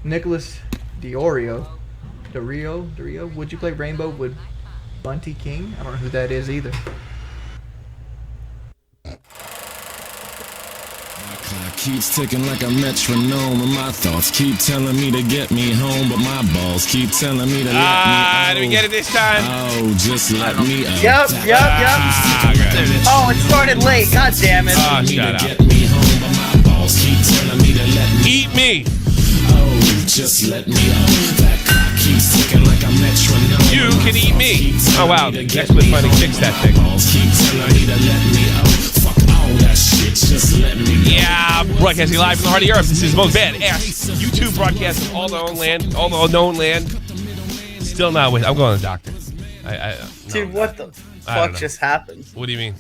Nicholas DeRio. Would you play Rainbow with Bunty King? I don't know who that is either. Clock keeps ticking like a metronome, and my thoughts keep telling me to get me home, but my balls keep telling me to let me out. Did we get it this time? Oh, just let me out. Yep. Oh, it started late. God damn it. Oh, shut up. Get me home, but my balls keep telling me to let me Eat me. Oh, just let me out. That clock keeps ticking like a metronome. You can eat me. Oh, wow. Next one finally fixed that thing. Balls keep telling me to let me out. Fuck all that shit, just let me out. Yeah, broadcasting live from the heart of Europe. This is most badass YouTube broadcast of all the unknown land. Still not with. I'm going to the doctor. Dude, what the fuck just happened? What do you mean?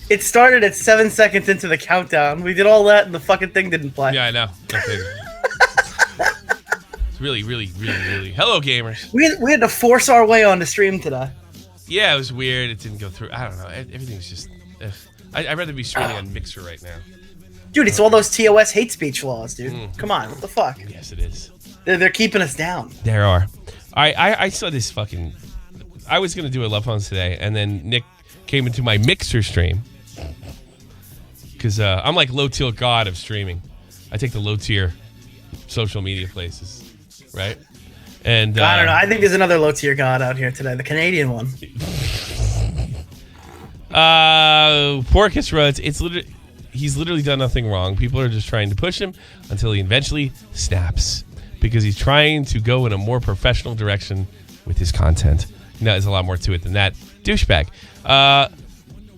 It started at 7 seconds into the countdown. We did all that and the fucking thing didn't play. Yeah, I know. It's really. Hello, gamers. We had to force our way on the stream today. Yeah, it was weird. It didn't go through. I don't know. Everything's just. I'd rather be streaming on Mixer right now. Dude, it's all those TOS hate speech laws, dude. Come on, what the fuck? Yes, it is. They're keeping us down. There are. I saw this fucking. I was gonna do a Love Phones today, and then Nick came into my Mixer stream because I'm like low tier god of streaming. I take the low tier social media places, right? And I don't know. I think there's another low tier god out here today, the Canadian one. Porcus Rudd, he's literally done nothing wrong. People are just trying to push him until he eventually snaps because he's trying to go in a more professional direction with his content. You know, there's a lot more to it than that. Douchebag.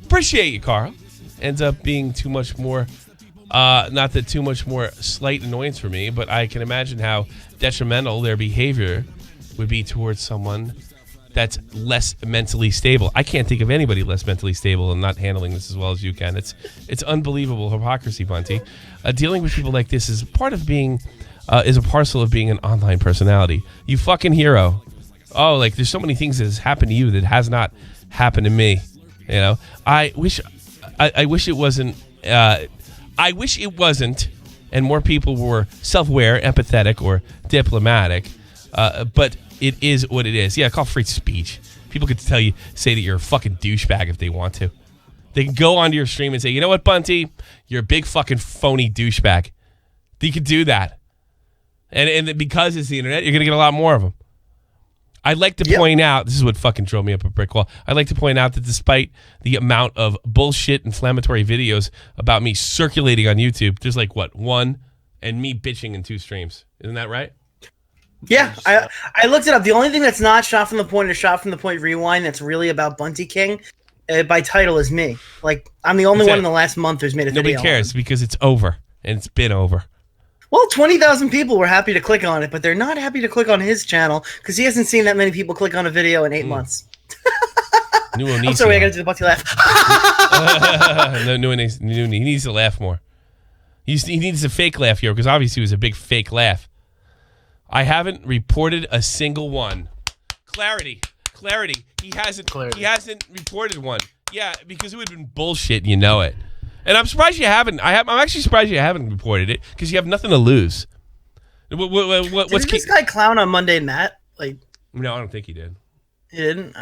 Appreciate you, Carl. Ends up being too much more, not that too much more slight annoyance for me, but I can imagine how detrimental their behavior would be towards someone that's less mentally stable. I can't think of anybody less mentally stable and not handling this as well as you can. It's unbelievable hypocrisy, Bunty. Dealing with people like this is part of being, is a parcel of being an online personality. You fucking hero. Oh, like there's so many things that has happened to you that has not happened to me. You know, I wish it wasn't. I wish it wasn't, and more people were self-aware, empathetic, or diplomatic. But it is what it is. Yeah, call free speech. People could say that you're a fucking douchebag if they want to. They can go onto your stream and say, you know what, Bunty? You're a big fucking phony douchebag. You could do that. And because it's the internet, you're going to get a lot more of them. I'd like to point out, this is what fucking drove me up a brick wall. I'd like to point out that despite the amount of bullshit inflammatory videos about me circulating on YouTube, there's like, what, one? And me bitching in 2 streams. Isn't that right? Yeah, I looked it up. The only thing that's not shot from the point or shot from the point rewind that's really about Bunty King by title is me. Like, I'm the only one in the last month who's made a video. Nobody cares because it's over, and it's been over. Well, 20,000 people were happy to click on it, but they're not happy to click on his channel because he hasn't seen that many people click on a video in 8 months. I'm sorry, I got to do the Bunty laugh. No, he needs to laugh more. He needs a fake laugh here because obviously it was a big fake laugh. I haven't reported a single one. Clarity. He hasn't reported one. Yeah, because it would have been bullshit. You know it. And I'm surprised you haven't. I'm actually surprised you haven't reported it because you have nothing to lose. Did this guy clown on Monday Matt? Like, no, I don't think he did. He didn't.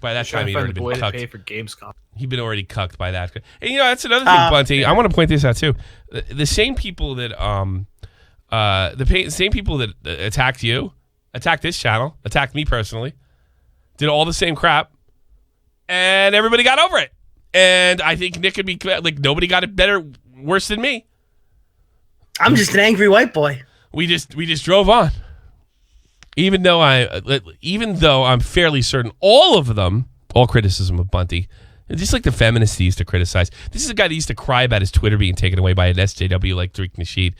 By that time, he'd already been cucked. Pay for Gamescom. He'd been already cucked by that. And you know that's another thing, Bunty. I want to point this out too. The same people that same people that attacked you, attacked this channel, attacked me personally, did all the same crap, and everybody got over it. And I think Nick could be like, nobody got it worse than me. I'm just an angry white boy. We just drove on. Even though I'm fairly certain all criticism of Bunty, just like the feminists he used to criticize. This is a guy that used to cry about his Twitter being taken away by an SJW like Tariq Nasheed.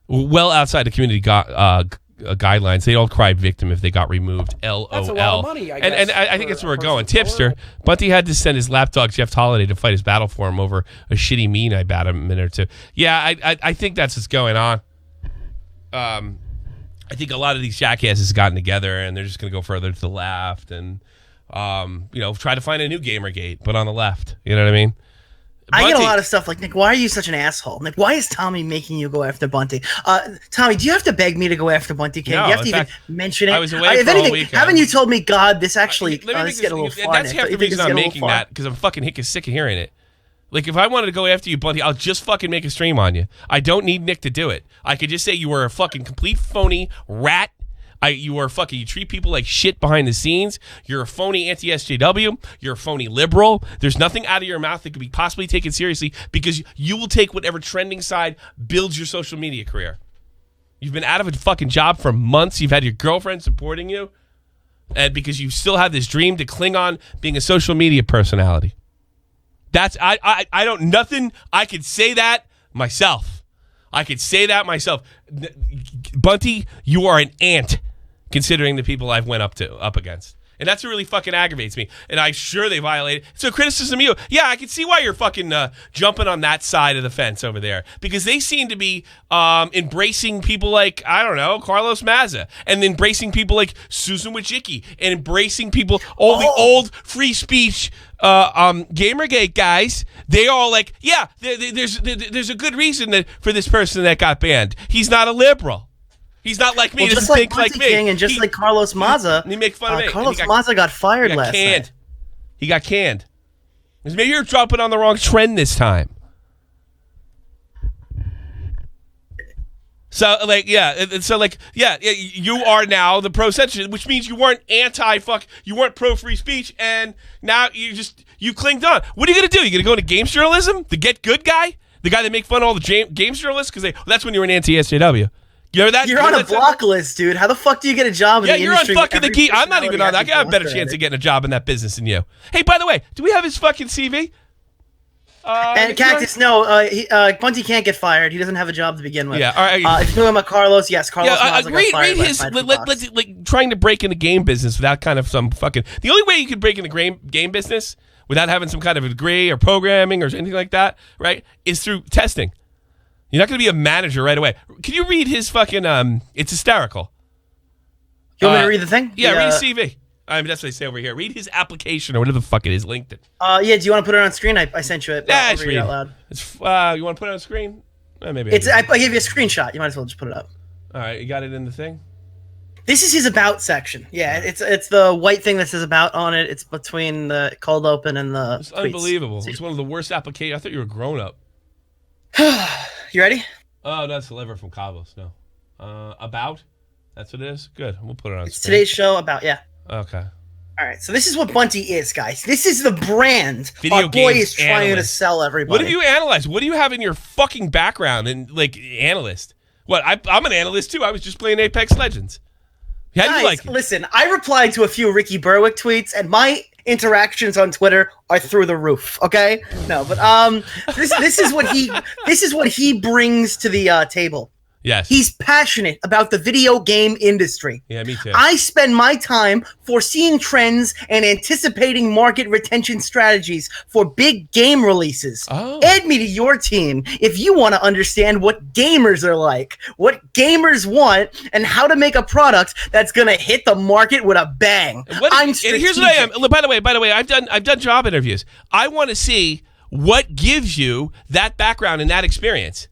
Well outside the community guidelines, they'd all cry victim if they got removed. LOL. That's a lot of money, I guess. And I think that's where we're going. Tipster, Bunty had to send his lapdog Jeff Holiday to fight his battle for him over a shitty meme I bat him a minute or two. Yeah, I think that's what's going on. I think a lot of these jackasses have gotten together and they're just going to go further to the left and try to find a new Gamergate, but on the left. You know what I mean? I get a Bunty- lot of stuff like, Nick, why are you such an asshole? Nick, why is Tommy making you go after Bunty? Tommy, do you have to beg me to go after Bunty King? No, do you have to in even fact, mention it? I was away if for a whole anything, weekend. haven't you told me, God, this actually Let me make this is getting a this- little far, That's Nick. half Don't the you think reason it's I'm getting a little making far? that, because I'm fucking sick of hearing it. Like, if I wanted to go after you, Bunty, I'll just fucking make a stream on you. I don't need Nick to do it. I could just say you were a fucking complete phony rat. You treat people like shit behind the scenes. You're a phony anti-SJW. You're a phony liberal. There's nothing out of your mouth that could be possibly taken seriously because you will take whatever trending side builds your social media career. You've been out of a fucking job for months. You've had your girlfriend supporting you. And because you still have this dream to cling on being a social media personality. I could say that myself. Bunty, you are an ant considering the people I've went up against. And that's what really fucking aggravates me. And I'm sure they violated. So criticism of you. Yeah, I can see why you're fucking jumping on that side of the fence over there. Because they seem to be embracing people like, I don't know, Carlos Maza. And embracing people like Susan Wojcicki. And embracing people, all the old free speech Gamergate guys. They all like, yeah, there's a good reason for this person that got banned. He's not a liberal. He's not like me. Just doesn't like think like Bunty me. King and just like Carlos Maza. He make fun of me. Carlos Maza got fired last canned. night. He got canned. Maybe you're dropping on the wrong trend this time. So you are now the pro-censorship, which means you weren't you weren't pro-free speech, and now you clinged on. What are you gonna do? You gonna go into games journalism, the get good guy, the guy that make fun of all the games journalists because that's when you were an anti-SJW. You know that? You're on a block list, dude. How the fuck do you get a job in the industry? You're on fucking the key. I'm not even on that. I got a better chance of getting a job in that business than you. Hey, by the way, do we have his fucking CV? And Cactus, no, Bunty can't get fired. He doesn't have a job to begin with. Yeah, all right. If you're talking about Carlos, yes, Carlos Maza got read fired his. last night for Let's trying to break in the game business without kind of some fucking. The only way you can break in the game business without having some kind of a degree or programming or anything like that, right, is through testing. You're not going to be a manager right away. Can you read his fucking? It's hysterical. You want me to read the thing? Yeah, read his CV. That's what I say over here. Read his application or whatever the fuck it is, LinkedIn. Yeah. Do you want to put it on screen? I sent you it. Yeah, I'll read it out loud. You want to put it on screen? Maybe. I gave you a screenshot. You might as well just put it up. All right, you got it in the thing. This is his about section. Yeah, it's the white thing that says about on it. It's between the cold open and the. It's tweets. unbelievable. It's one of the worst applications. I thought you were grown up. You ready? Oh, that's the lever from Kavos. No. About? That's what it is? Good. We'll put it on It's screen. today's show about, yeah. Okay. All right, so this is what Bunty is, guys. This is the brand Video our boy games is trying to analyst. sell everybody. What have you analyzed? What do you have in your fucking background and like analyst? What? I'm an analyst too. I was just playing Apex Legends. How do you Guys, like it? listen, I replied to a few Ricky Berwick tweets, and my interactions on Twitter are through the roof. Okay, no, but this is what he brings to the table. Yes. He's passionate about the video game industry. Yeah, me too. I spend my time foreseeing trends and anticipating market retention strategies for big game releases. Oh. Add me to your team if you want to understand what gamers are like, what gamers want, and how to make a product that's going to hit the market with a bang. I'm strategic. Here's what I am. By the way, I've done job interviews. I want to see what gives you that background and that experience.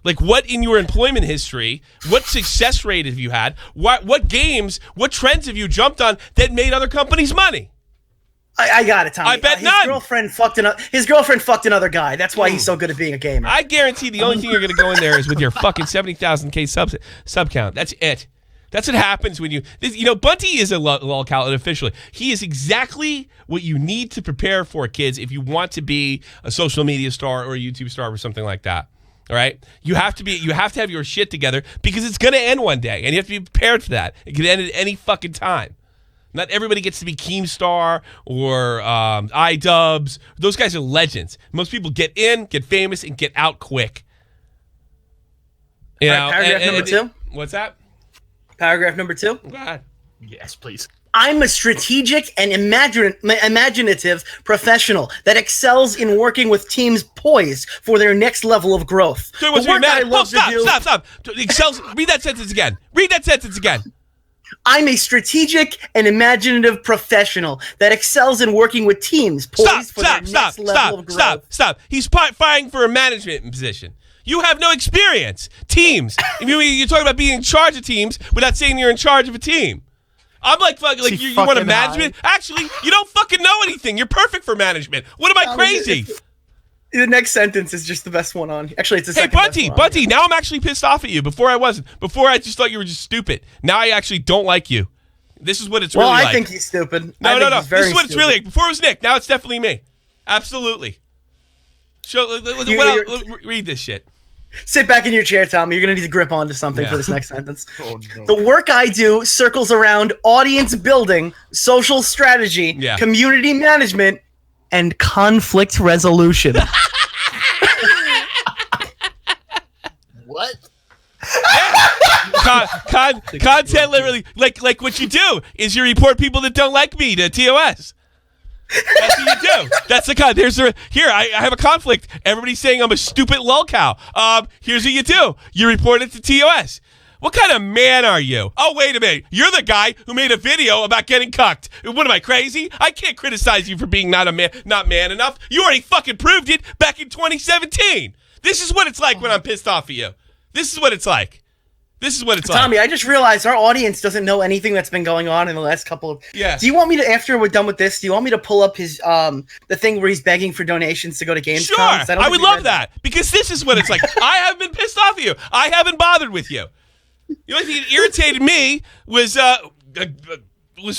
Like, what in your employment history, what success rate have you had? What games, what trends have you jumped on that made other companies money? I got it, Tommy. I bet his none. His girlfriend fucked another guy. That's why he's so good at being a gamer. I guarantee the only thing you're going to go in there is with your fucking 70,000K sub count. That's it. That's what happens when Bunty is a lolcow officially. He is exactly what you need to prepare for, kids, if you want to be a social media star or a YouTube star or something like that. All right, you have to have your shit together because it's gonna end one day, and you have to be prepared for that. It can end at any fucking time. Not everybody gets to be Keemstar or iDubbbz. Those guys are legends. Most people get in, get famous, and get out quick. You know, paragraph number 2. What's that? Paragraph number 2. Go ahead. Yes, please. I'm a strategic and imaginative professional that excels in working with teams poised for their next level of growth. So The work I love to do. Stop. Excels. Read that sentence again. I'm a strategic and imaginative professional that excels in working with teams poised for their next level of growth. Stop. He's fighting for a management position. You have no experience. Teams. You're talking about being in charge of teams without saying you're in charge of a team. I'm like you want a management? Actually, you don't fucking know anything. You're perfect for management. What am I crazy? The next sentence is just the best one on. Actually, it's the second best one. Bunty, now I'm actually pissed off at you. Before I wasn't. Before I just thought you were just stupid. Now I actually don't like you. This is what it's really like. Well, I think he's stupid. No. This is what it's really like. Before it was Nick. Now it's definitely me. Absolutely. Read this shit. Sit back in your chair, Tommy. You're going to need to grip onto something for this next sentence. Oh, no. The work I do circles around audience building, social strategy, community management, and conflict resolution. What? Content literally, like what you do is you report people that don't like me to TOS. That's what you do. That's the kind. Here. I have a conflict. Everybody's saying I'm a stupid lolcow. Here's what you do. You report it to TOS. What kind of man are you? Oh, wait a minute. You're the guy who made a video about getting cucked. What am I, crazy? I can't criticize you for being not man enough. You already fucking proved it back in 2017. This is what it's like when I'm pissed off at you. This is what it's like. Tommy, I just realized our audience doesn't know anything that's been going on in the last couple of... Yeah. Do you want me to, after we're done with this, do you want me to pull up his the thing where he's begging for donations to go to Gamescom? Sure. I would love that. Because this is what it's like. I haven't been pissed off at you. I haven't bothered with you. The only thing that irritated me was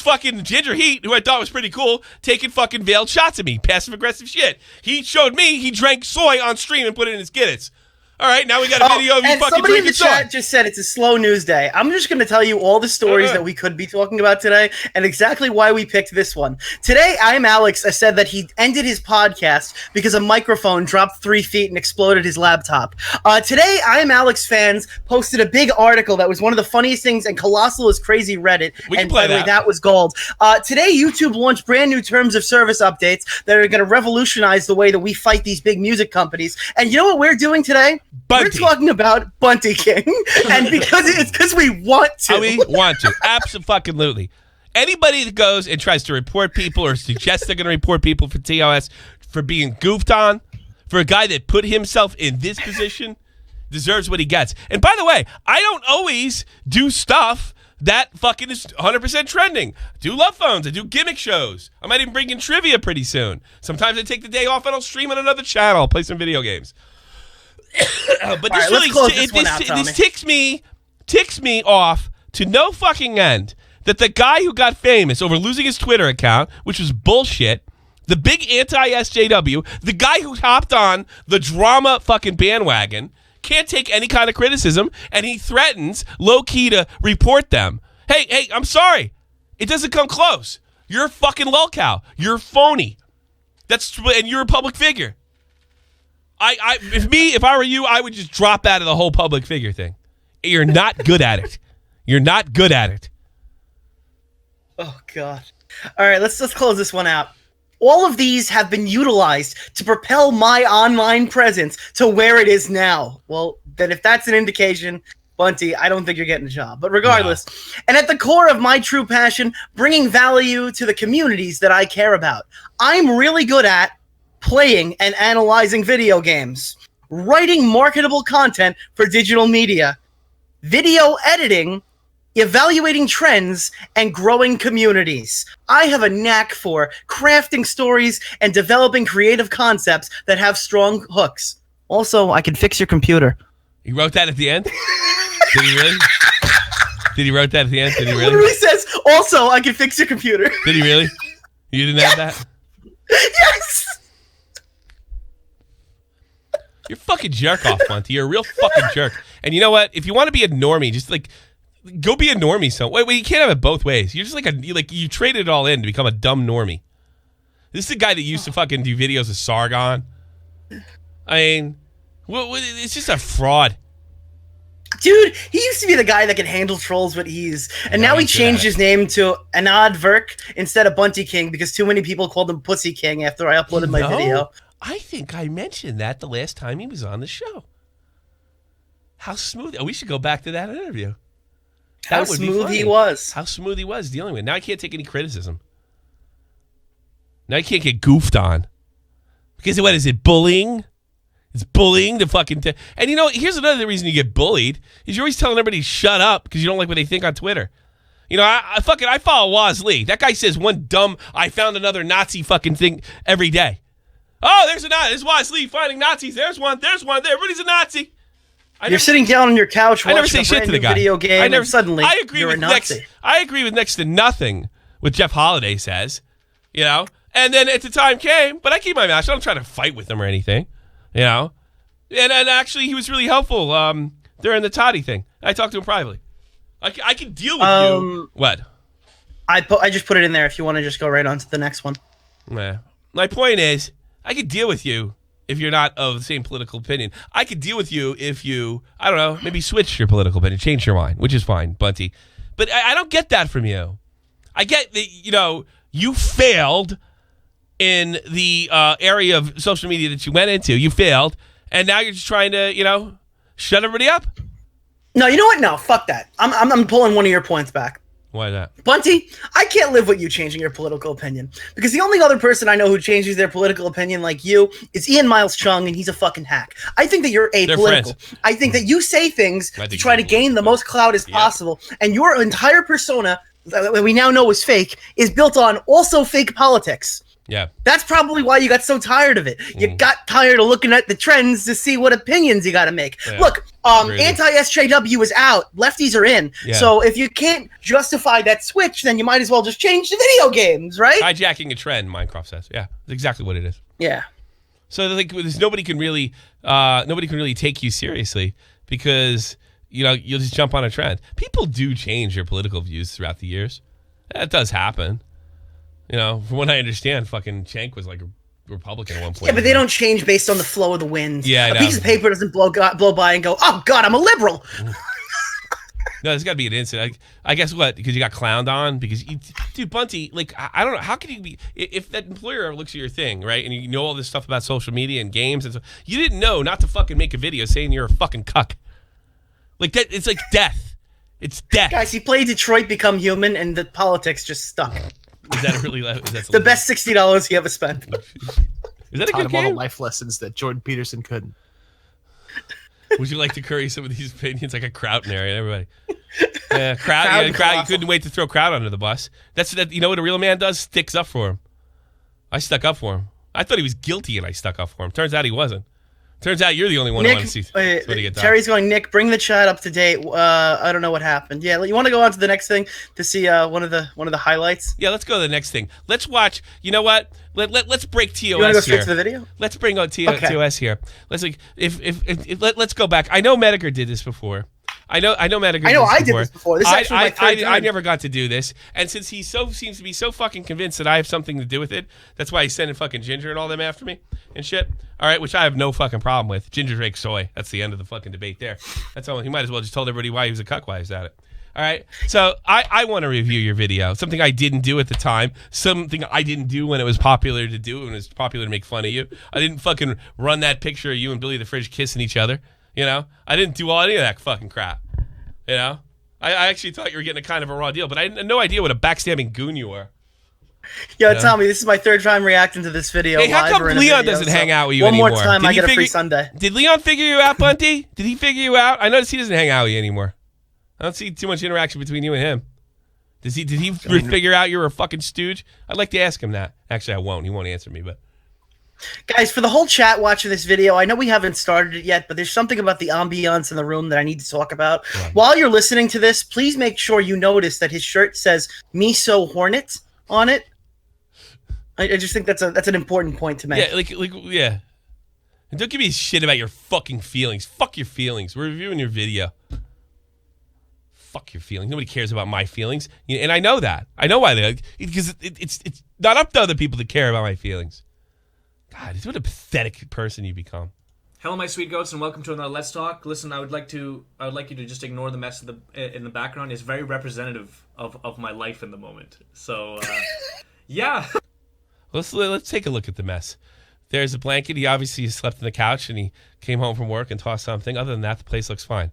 fucking Ginger Heat, who I thought was pretty cool, taking fucking veiled shots at me. Passive-aggressive shit. He showed me he drank soy on stream and put it in his Guinness. All right, now we got a video of you fucking somebody in the drinking soy. chat just said it's a slow news day. I'm just going to tell you all the stories that we could be talking about today and exactly why we picked this one. Today, ImAlexx said that he ended his podcast because a microphone dropped 3 feet and exploded his laptop. Today, ImAlexx fans posted a big article that was one of the funniest things, and Colossal is crazy Reddit. And by the way, that was gold. Today, YouTube launched brand new terms of service updates that are going to revolutionize the way that we fight these big music companies. And you know what we're doing today? Bunty. We're talking about Bunty King, and because we want to. We want to, absolutely. Anybody that goes and tries to report people or suggests they're going to report people for TOS for being goofed on, for a guy that put himself in this position, deserves what he gets. And by the way, I don't always do stuff that fucking is 100% trending. I do love phones. I do gimmick shows. I might even bring in trivia pretty soon. Sometimes I take the day off and I'll stream on another channel. I'll play some video games. But this really ticks me off to no fucking end that the guy who got famous over losing his Twitter account, which was bullshit, the big anti-SJW, the guy who hopped on the drama fucking bandwagon, can't take any kind of criticism, and he threatens low-key to report them. Hey, I'm sorry. It doesn't come close. You're a fucking lolcow. You're phony. And you're a public figure. If I were you, I would just drop out of the whole public figure thing. You're not good at it. You're not good at it. Oh God! All right, let's close this one out. All of these have been utilized to propel my online presence to where it is now. Well, then if that's an indication, Bunty, I don't think you're getting a job. But regardless, and at the core of my true passion, bringing value to the communities that I care about. I'm really good at playing and analyzing video games, writing marketable content for digital media, video editing, evaluating trends, and growing communities. I have a knack for crafting stories and developing creative concepts that have strong hooks. Also, I can fix your computer. He wrote that at the end? Did he really? Did he wrote that at the end? Did he really? It literally says, also, I can fix your computer. Did he really? You didn't have that? Yes! You're a fucking jerk off, Bunty. You're a real fucking jerk. And you know what? If you want to be a normie, just go be a normie. So wait, you can't have it both ways. You're just you traded it all in to become a dumb normie. This is the guy that used to fucking do videos of Sargon. I mean, it's just a fraud. Dude, he used to be the guy that could handle trolls with ease. And now he changed his name to Anad Verk instead of Bunty King because too many people called him Pussy King after I uploaded my video. I think I mentioned that the last time he was on the show. How smooth. Oh, we should go back to that interview. How would be smooth funny. he was. How smooth he was dealing with it. Now I can't take any criticism. Now I can't get goofed on. Because what is it, bullying? It's bullying to fucking... And you know, here's another reason you get bullied, is you're always telling everybody to shut up because you don't like what they think on Twitter. You know, I follow Waz Lee. That guy says one dumb, I found another Nazi fucking thing every day. Oh, there's a Nazi. There's Waz Lee finding Nazis. There's one. Everybody's a Nazi. You're sitting down on your couch I never watching say a shit brand to the new guy. video game, and suddenly you're a Nazi. I agree with next to nothing what Jeff Holiday says, you know. And then at the time came, but I keep my mouth shut. I don't try to fight with him or anything, you know. And actually, he was really helpful during the Toddy thing. I talked to him privately. I can deal with you. What? I just put it in there if you want to just go right on to the next one. Yeah. My point is, I could deal with you if you're not of the same political opinion. I could deal with you if you, I don't know, maybe switch your political opinion, change your mind, which is fine, Bunty. But I don't get that from you. I get that, you know, you failed in the area of social media that you went into. You failed, and now you're just trying to, you know, shut everybody up? No, you know what? No, fuck that. I'm pulling one of your points back. Why that? Bunty, I can't live with you changing your political opinion. Because the only other person I know who changes their political opinion like you is ImAlexx, and he's a fucking hack. I think that you're apolitical. I think that you say things to try to gain the most clout as possible, and your entire persona, that we now know is fake, is built on also fake politics. Yeah. That's probably why you got so tired of it. You got tired of looking at the trends to see what opinions you got to make. Yeah. Look, anti-SJW is out. Lefties are in. Yeah. So if you can't justify that switch, then you might as well just change the video games, right? Hijacking a trend, Minecraft says. Yeah, that's exactly what it is. Yeah. So like, nobody can really take you seriously because, you know, you'll just jump on a trend. People do change their political views throughout the years. That does happen. You know, from what I understand, fucking Cenk was like a Republican at one point. Yeah, but they don't change based on the flow of the wind. Yeah, I know. A piece of paper doesn't blow by and go, oh, God, I'm a liberal. No, there's got to be an incident. I guess what? Because you got clowned on? Because, dude, Bunty, like, I don't know. How can you be... If that employer looks at your thing, right, and you know all this stuff about social media and games and stuff, you didn't know not to fucking make a video saying you're a fucking cuck. Like, that. It's like death. It's death. Guys, he played Detroit Become Human, and the politics just stuck. Is that really... Is that the best $60 he ever spent. Is that a Taught good him all the game? life lessons that Jordan Peterson couldn't. Would you like to curry some of these opinions like a Kraut in there and everybody? Kraut, you couldn't wait to throw Kraut under the bus. You know what a real man does? Sticks up for him. I stuck up for him. I thought he was guilty and I stuck up for him. Turns out he wasn't. Turns out you're the only one who wanted to see. Terry's going, Nick, bring the chat up to date. I don't know what happened. Yeah, you want to go on to the next thing to see one of the highlights? Yeah, let's go to the next thing. Let's watch. You know what? Let's break TOS here. You want to go straight to the video? Let's bring on TOS here. Let's like let's go back. I know Mediger did this before. I know Mediger. I did this before. This is actually my third time. I never got to do this, and since he seems to be so fucking convinced that I have something to do with it, that's why he's sending fucking Ginger and all them after me and shit. All right, which I have no fucking problem with. Ginger Drake soy. That's the end of the fucking debate there. That's all. He might as well just told everybody why he was a cuck while he was at it. All right, so I want to review your video. Something I didn't do at the time. Something I didn't do when it was popular to do, when it was popular to make fun of you. I didn't fucking run that picture of you and Billy the Fridge kissing each other. You know, I didn't do any of that fucking crap. You know, I actually thought you were getting a kind of a raw deal, but I had no idea what a backstabbing goon you were. Yo, Tommy, this is my third time reacting to this video. Hey, how come Leon doesn't hang out with you anymore? One more time, I get a free Sunday. Did Leon figure you out, Bunty? Did he figure you out? I noticed he doesn't hang out with you anymore. I don't see too much interaction between you and him. Did he figure out you're a fucking stooge? I'd like to ask him that. Actually, I won't. He won't answer me, but... Guys, for the whole chat watching this video, I know we haven't started it yet, but there's something about the ambiance in the room that I need to talk about. Right. While you're listening to this, please make sure you notice that his shirt says "Miso Hornet" on it. I just think that's an important point to make. Yeah, yeah. And don't give me shit about your fucking feelings. Fuck your feelings. We're reviewing your video. Fuck your feelings. Nobody cares about my feelings, and I know that. I know why because it's not up to other people to care about my feelings. God, what a pathetic person you become. Hello, my sweet goats, and welcome to another Let's Talk. Listen, I would like you to just ignore the mess in the background. It's very representative of my life in the moment. So, yeah. Let's take a look at the mess. There's a blanket. He obviously slept on the couch, and he came home from work and tossed something. Other than that, the place looks fine.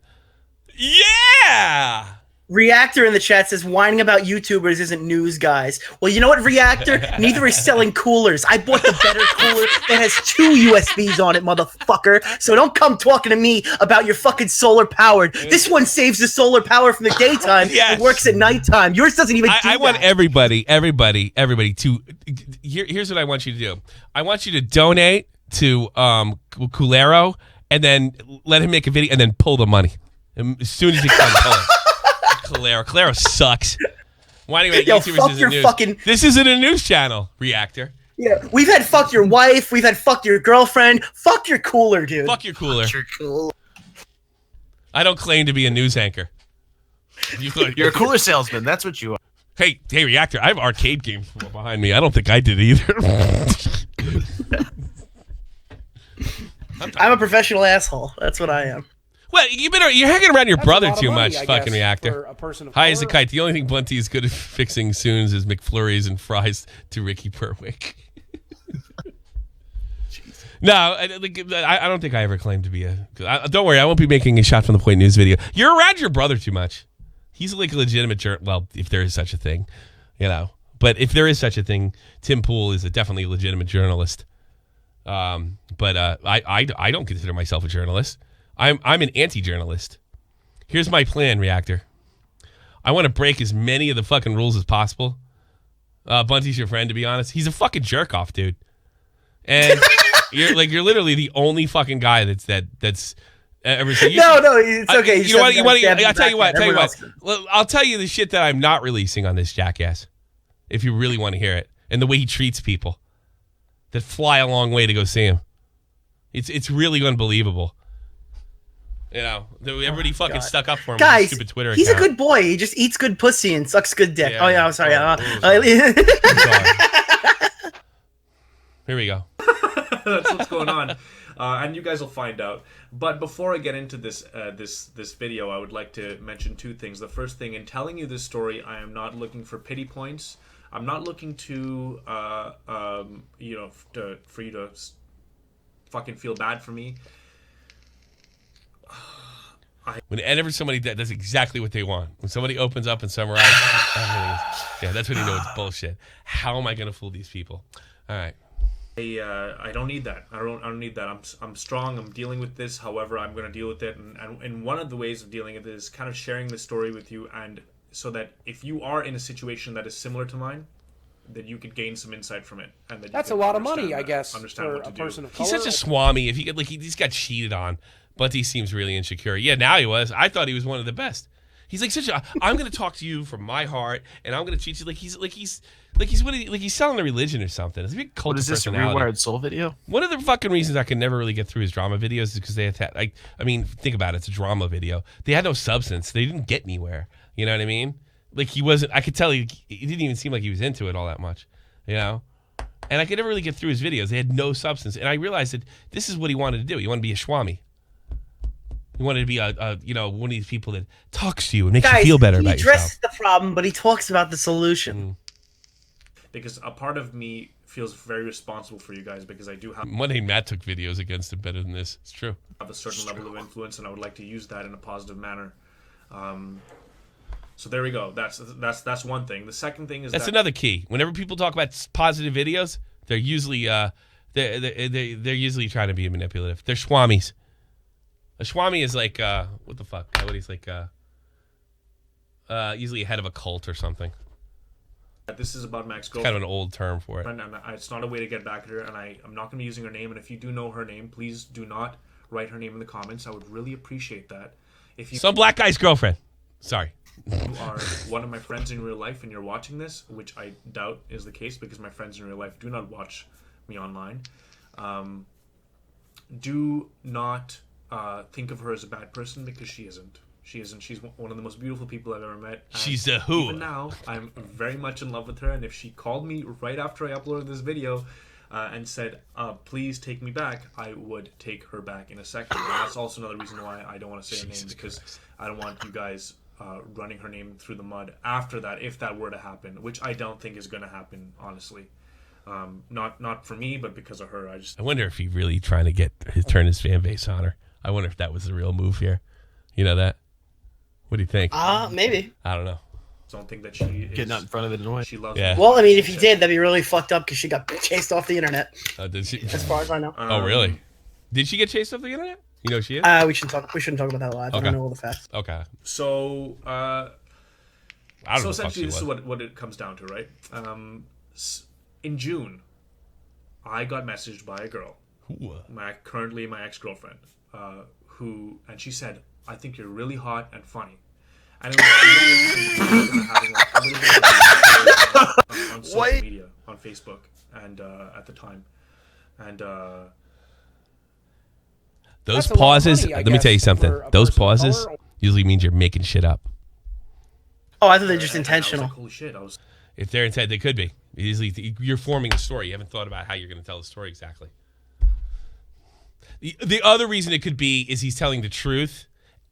Yeah. Reactor in the chat says whining about YouTubers isn't news, guys. Well, you know what, Reactor? Neither is selling coolers. I bought the better cooler that has 2 USBs on it, motherfucker. So don't come talking to me about your fucking solar powered. This one saves the solar power from the daytime and works at nighttime. Yours doesn't even do I want that. everybody to. Here's what I want you to do. I want you to donate to Culero and then let him make a video and then pull the money. And as soon as he comes, pull it. Calero sucks. Why do you Yo, YouTubers fuck isn't your news? fucking- This isn't a news channel, Reactor. Yeah, we've had fuck your wife. We've had fuck your girlfriend. Fuck your cooler, dude. Fuck your cooler. You're cool. I don't claim to be a news anchor. You're a cooler salesman. That's what you are. Hey, Reactor, I have arcade games behind me. I don't think I did either. I'm a professional asshole. That's what I am. Well, you're hanging around your That's a brother lot of too money, much, I fucking guess, Reactor. for a person of High as a color. kite. The only thing Bunty is good at fixing soons is McFlurries and fries to Ricky Perwick. No, I don't think I ever claimed to be a... don't worry, I won't be making a Shot from the Point news video. You're around your brother too much. He's like a legitimate well, if there is such a thing, you know. But if there is such a thing, Tim Pool is definitely a legitimate journalist. But I don't consider myself a journalist. I'm an anti-journalist. Here's my plan, Reactor. I want to break as many of the fucking rules as possible. Bunty's your friend, to be honest. He's a fucking jerk off, dude. And you're literally the only fucking guy that's ever said. No, it's okay. You know what? I'll tell you what. Well, I'll tell you the shit that I'm not releasing on this jackass. If you really want to hear it, and the way he treats people that fly a long way to go see him, it's really unbelievable. You know, everybody fucking stuck up for him. Guys, with his stupid Twitter he's account. a good boy. He just eats good pussy and sucks good dick. Yeah. Oh yeah, I'm sorry. Here we go. That's what's going on, and you guys will find out. But before I get into this this video, I would like to mention 2 things. The first thing, in telling you this story, I am not looking for pity points. I'm not looking to for you to fucking feel bad for me. Whenever somebody does exactly what they want, when somebody opens up and summarizes, that's when you know it's bullshit. How am I going to fool these people? All right. I don't need that. I don't need that. I'm strong. I'm dealing with this. However, I'm going to deal with it. And one of the ways of dealing with it is kind of sharing the story with you, and so that if you are in a situation that is similar to mine, that you could gain some insight from it. And that That's you a can lot of money, understand I that, guess, understand for what to a do. person of color. He's such a swami. If he's got cheated on, but he seems really insecure. Yeah, now he was. I thought he was one of the best. He's like I'm going to talk to you from my heart, and I'm going to treat you like he's selling a religion or something. It's a big cult What of is this, a personality. Rewired Soul video? One of the fucking reasons I can never really get through his drama videos is because they attack. I mean, think about it. It's a drama video. They had no substance. They didn't get anywhere. You know what I mean? Like he wasn't. I could tell he didn't even seem like he was into it all that much. You know. And I could never really get through his videos. They had no substance. And I realized that this is what he wanted to do. He wanted to be a swami. He wanted to be one of these people that talks to you and makes you feel better about yourself. He addresses the problem, but he talks about the solution. Because a part of me feels very responsible for you guys, because I do have One day Matt took videos against him better than this. It's true. a certain level of influence, and I would like to use that in a positive manner. So there we go. That's one thing. The second thing is That's that another key. Whenever people talk about positive videos, they're usually they're usually trying to be manipulative. They're swamis. A swami is like what the fuck? What he's like usually a head of a cult or something. this is about my Kind ex-girlfriend. of an old term for it. And it's not a way to get back at her, and I'm not going to be using her name. And if you do know her name, please do not write her name in the comments. I would really appreciate that. If you Some black guy's girlfriend. Sorry. are one of my friends in real life and you're watching this, which I doubt is the case because my friends in real life do not watch me online, do not think of her as a bad person, because she isn't. She isn't. She's one of the most beautiful people I've ever met. And She's a who. even now, I'm very much in love with her, and if she called me right after I uploaded this video and said, please take me back, I would take her back in a second. And that's also another reason why I don't want to say her name, because I don't want you guys running her name through the mud after that, if that were to happen, which I don't think is going to happen, honestly. Not for me, but because of her. I wonder if he really trying to turn his fan base on her. I wonder if that was the real move here. You know that? What do you think? Maybe. I don't know. Don't think that she is, Getting out in front of it annoying. She loves Yeah. me. Well, I mean, if he did, that'd be really fucked up because she got chased off the internet. Did she? As far as I know. Oh, really? Did she get chased off the internet? You know she is? We shouldn't talk about that live. I Okay. don't know all the facts. Okay. So, I don't so know. Fuck essentially, she this is was. what it comes down to, right? In June, I got messaged by a girl, currently my ex-girlfriend, and she said, "I think you're really hot and funny." And it was really having like a little bit of on social media, on Facebook, and at the time, and Those That's a lot of pauses, money, I let me guess, tell you something. for a Those person of pauses color. usually means you're making shit up. Oh, I thought they're just and I was intentional. like, holy shit! I was If they're intent, they could be. Usually, you're forming a story. You haven't thought about how you're going to tell the story exactly. The other reason it could be is he's telling the truth,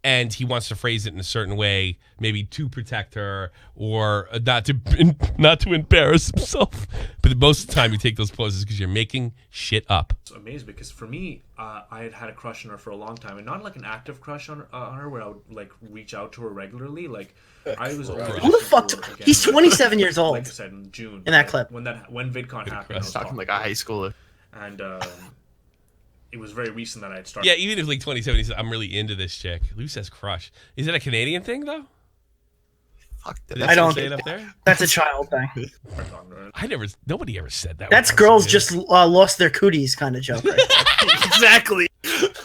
and he wants to phrase it in a certain way, maybe to protect her or not to embarrass himself. But most of the time, you take those pauses because you're making shit up. amazed because for me, I had a crush on her for a long time, and not like an active crush on her where I would like reach out to her regularly. Like I was always Who the fuck? He's 27 years old. Like I said in June In that clip. when VidCon happened, I was Talking like a high schooler. and it was very recent that I had started. Yeah, even if like 27, he says, I'm really into this chick. Lou says crush. Is it a Canadian thing, though? Fuck Did that. it I don't say it think up there? That's a child thing. Nobody ever said that. That's when I was girls a kid. just lost their cooties kind of joke. Right? Exactly.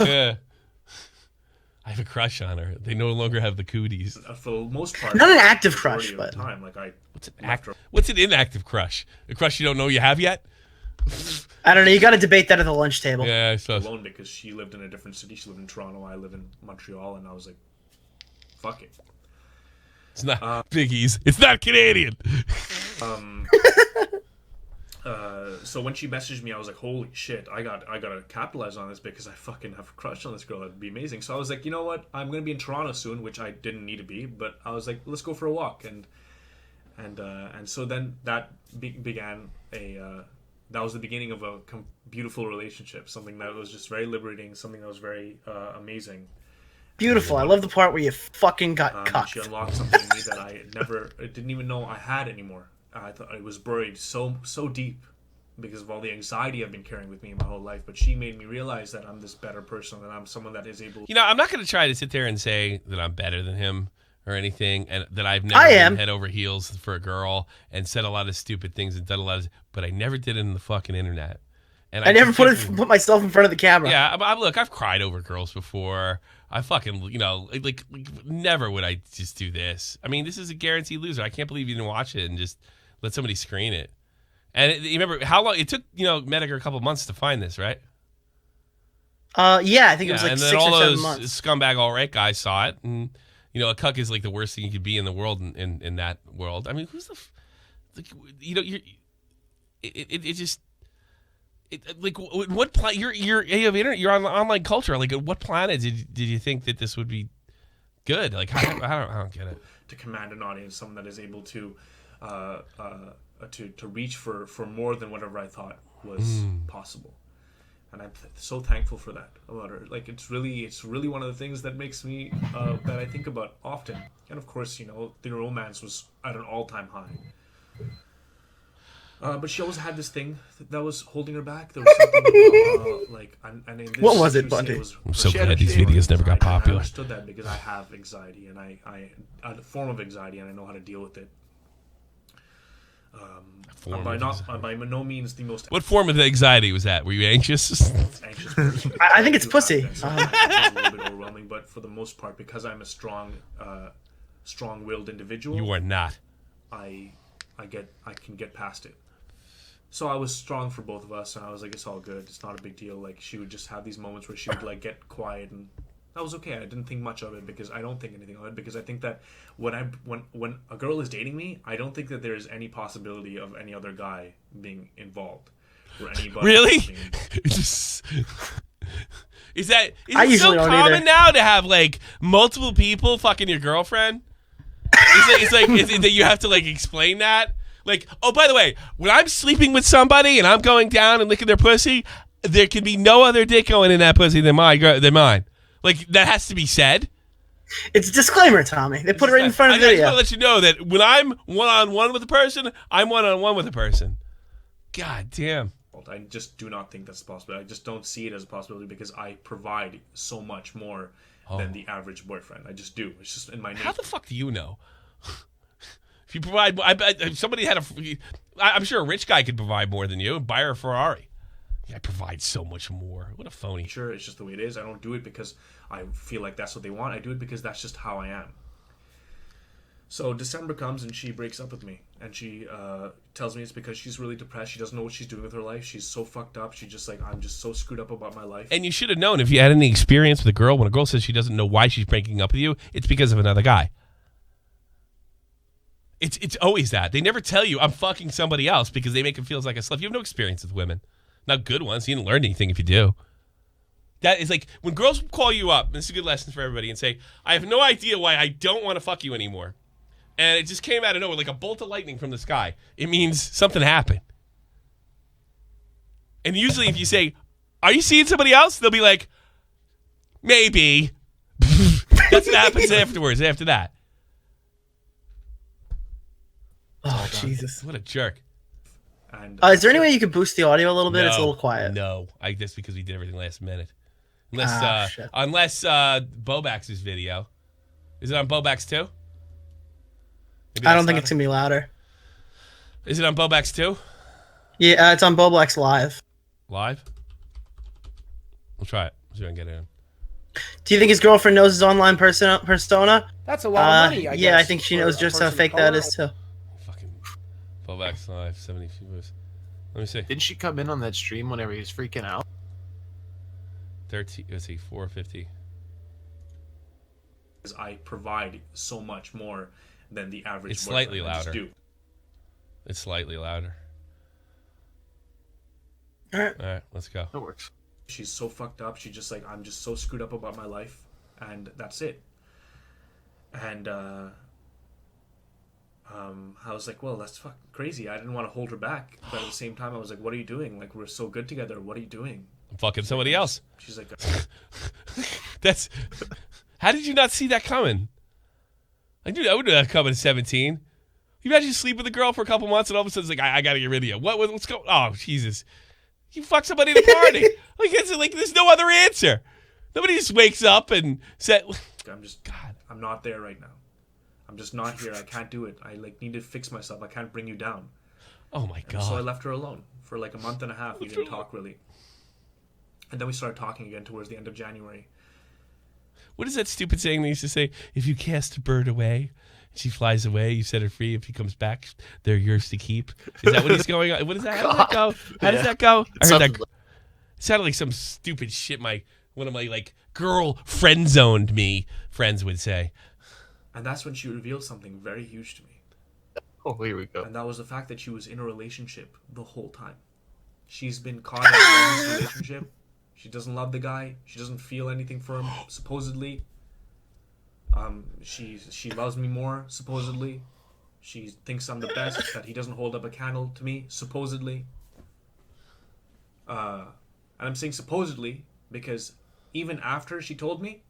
Yeah. I have a crush on her. They no longer have the cooties. For the most part, Not an active majority crush, of but- the time, like I What's an inactive crush? A crush you don't know you have yet? I don't know. You got to debate that at the lunch table. Yeah, I suppose. alone because she lived in a different city. She lived in Toronto. I live in Montreal, and I was like, fuck it. It's not Biggie's. It's not Canadian. So when she messaged me, I was like, holy shit, I gotta capitalize on this because I fucking have a crush on this girl. That'd be amazing. So I was like, you know what? I'm gonna be in Toronto soon, which I didn't need to be, but I was like, let's go for a walk. And so then that began that was the beginning of a beautiful relationship, something that was just very liberating, something that was very amazing. Beautiful. I love the part where you fucking got She cucked. unlocked something in me that I didn't even know I had anymore. I thought it was buried so deep because of all the anxiety I've been carrying with me my whole life. But she made me realize that I'm this better person, that I'm someone that is able. You know, I'm not going to try to sit there and say that I'm better than him or anything, and that I've never I been am. head over heels for a girl and said a lot of stupid things and done a lot of, but I never did it in the fucking internet. And I never keep thinking- put myself in front of the camera. Yeah, look, I've cried over girls before. I fucking, like never would I just do this. I mean, this is a guaranteed loser. I can't believe you didn't watch it and just let somebody screen it. And you remember how long it took, Medicare a couple months to find this, right? Yeah, I think it was like and then 6 all or 7 those months. scumbag all right guys saw it, and a cuck is like the worst thing you could be in the world in that world. I mean, who's what planet you have internet, you're on online culture. Like, at what planet did you think that this would be good? Like, I don't get it. To command an audience, someone that is able to reach for more than whatever I thought was possible, and I'm so thankful for that about her. Like it's really one of the things that makes me that I think about often. And of course, the romance was at an all-time high. But she always had this thing that was holding her back. There was something and in this, What was it, she Bunty? said was I'm so she had glad a these feeling videos never got anxiety, and popular. I understood that because I have anxiety, and I a form of anxiety, and I know how to deal with it. By no means the most What form of anxiety was that? Were you anxious? anxious person. I think it's to pussy. have this. It's a little bit overwhelming, but for the most part, because I'm a strong-willed individual, You are not. I can get past it. So I was strong for both of us, and I was like, it's all good. It's not a big deal. Like she would just have these moments where she would like get quiet, and that was okay. I didn't think much of it because I don't think anything of it because I think that when a girl is dating me, I don't think that there is any possibility of any other guy being involved or anybody. Really? being involved. Is I it so usually don't common either. now to have like multiple people fucking your girlfriend? Is it that you have to like explain that? Like, oh, by the way, when I'm sleeping with somebody and I'm going down and licking their pussy, there can be no other dick going in that pussy than mine. Like, that has to be said. It's a disclaimer, Tommy. They put it right in front of the I just video. want to let you know that when I'm one-on-one with a person, I'm one-on-one with a person. God damn. I just do not think that's possible. I just don't see it as a possibility because I provide so much more than the average boyfriend. I just do. It's just in my nature. How the fuck do you know? If you provide, if somebody had I'm sure a rich guy could provide more than you and buy her a Ferrari. I provide so much more. What a phony. Sure, it's just the way it is. I don't do it because I feel like that's what they want. I do it because that's just how I am. So December comes and she breaks up with me. And she tells me it's because she's really depressed. She doesn't know what she's doing with her life. She's so fucked up. She's just like, I'm just so screwed up about my life. And you should have known if you had any experience with a girl, when a girl says she doesn't know why she's breaking up with you, it's because of another guy. It's always that. They never tell you I'm fucking somebody else because they make it feel like a slut. You have no experience with women. Not good ones. You didn't learn anything if you do. That is like when girls call you up, and this is a good lesson for everybody, and say, I have no idea why I don't want to fuck you anymore. And it just came out of nowhere like a bolt of lightning from the sky. It means something happened. And usually if you say, are you seeing somebody else? They'll be like, maybe. That's what happens afterwards, after that. Oh, Jesus. What a jerk. And Is there any way you could boost the audio a little bit? It's a little quiet. No, just because we did everything last minute. Shit. Unless Bobax's video. Is it on Bobax too? Maybe I don't that's think louder? it's going to be louder. Is it on Bobax too? Yeah, it's on BoBlex Live. Live? We'll try it. See if I can get it in. Do you think his girlfriend knows his online persona? That's a lot of money, I guess. Yeah, I think she for knows a just how person to fake call that out. is, too. Fucking Bobax Live, 70 viewers. Let me see. Didn't she come in on that stream whenever he was freaking out? 13, let's see, 450. I provide so much more than the average It's boyfriend. slightly I just louder. do. It's slightly louder. All right. All right, let's go. That works. She's so fucked up. She's just like, I'm just so screwed up about my life. And that's it. And I was like, well, that's fucking crazy. I didn't want to hold her back. But at the same time, I was like, what are you doing? Like, we're so good together. What are you doing? I'm fucking somebody else. She's like, That's. How did you not see that coming? I would do that coming at 17. You imagine you sleep with a girl for a couple months and all of a sudden it's like, I got to get rid of you. What's going on? Oh, Jesus. You fuck somebody at a party. like, there's no other answer. Nobody just wakes up and said, I'm not there right now. I'm just not here. I can't do it. I need to fix myself. I can't bring you down. oh my God. So I left her alone for like a month and a half. We didn't talk really. And then we started talking again towards the end of January. What is that stupid saying they used to say? If you cast a bird away, she flies away, you set her free. If he comes back, they're yours to keep. Is that what he's going on? What is that? How does that go? How does that go? I heard that. It sounded like some stupid shit one of my girl friend zoned me friends would say. And that's when she revealed something very huge to me. Oh, here we go. And that was the fact that she was in a relationship the whole time. She's been caught in a long relationship. She doesn't love the guy. She doesn't feel anything for him, supposedly. She loves me more, supposedly. She thinks I'm the best, that he doesn't hold up a candle to me, supposedly. And I'm saying supposedly because even after she told me,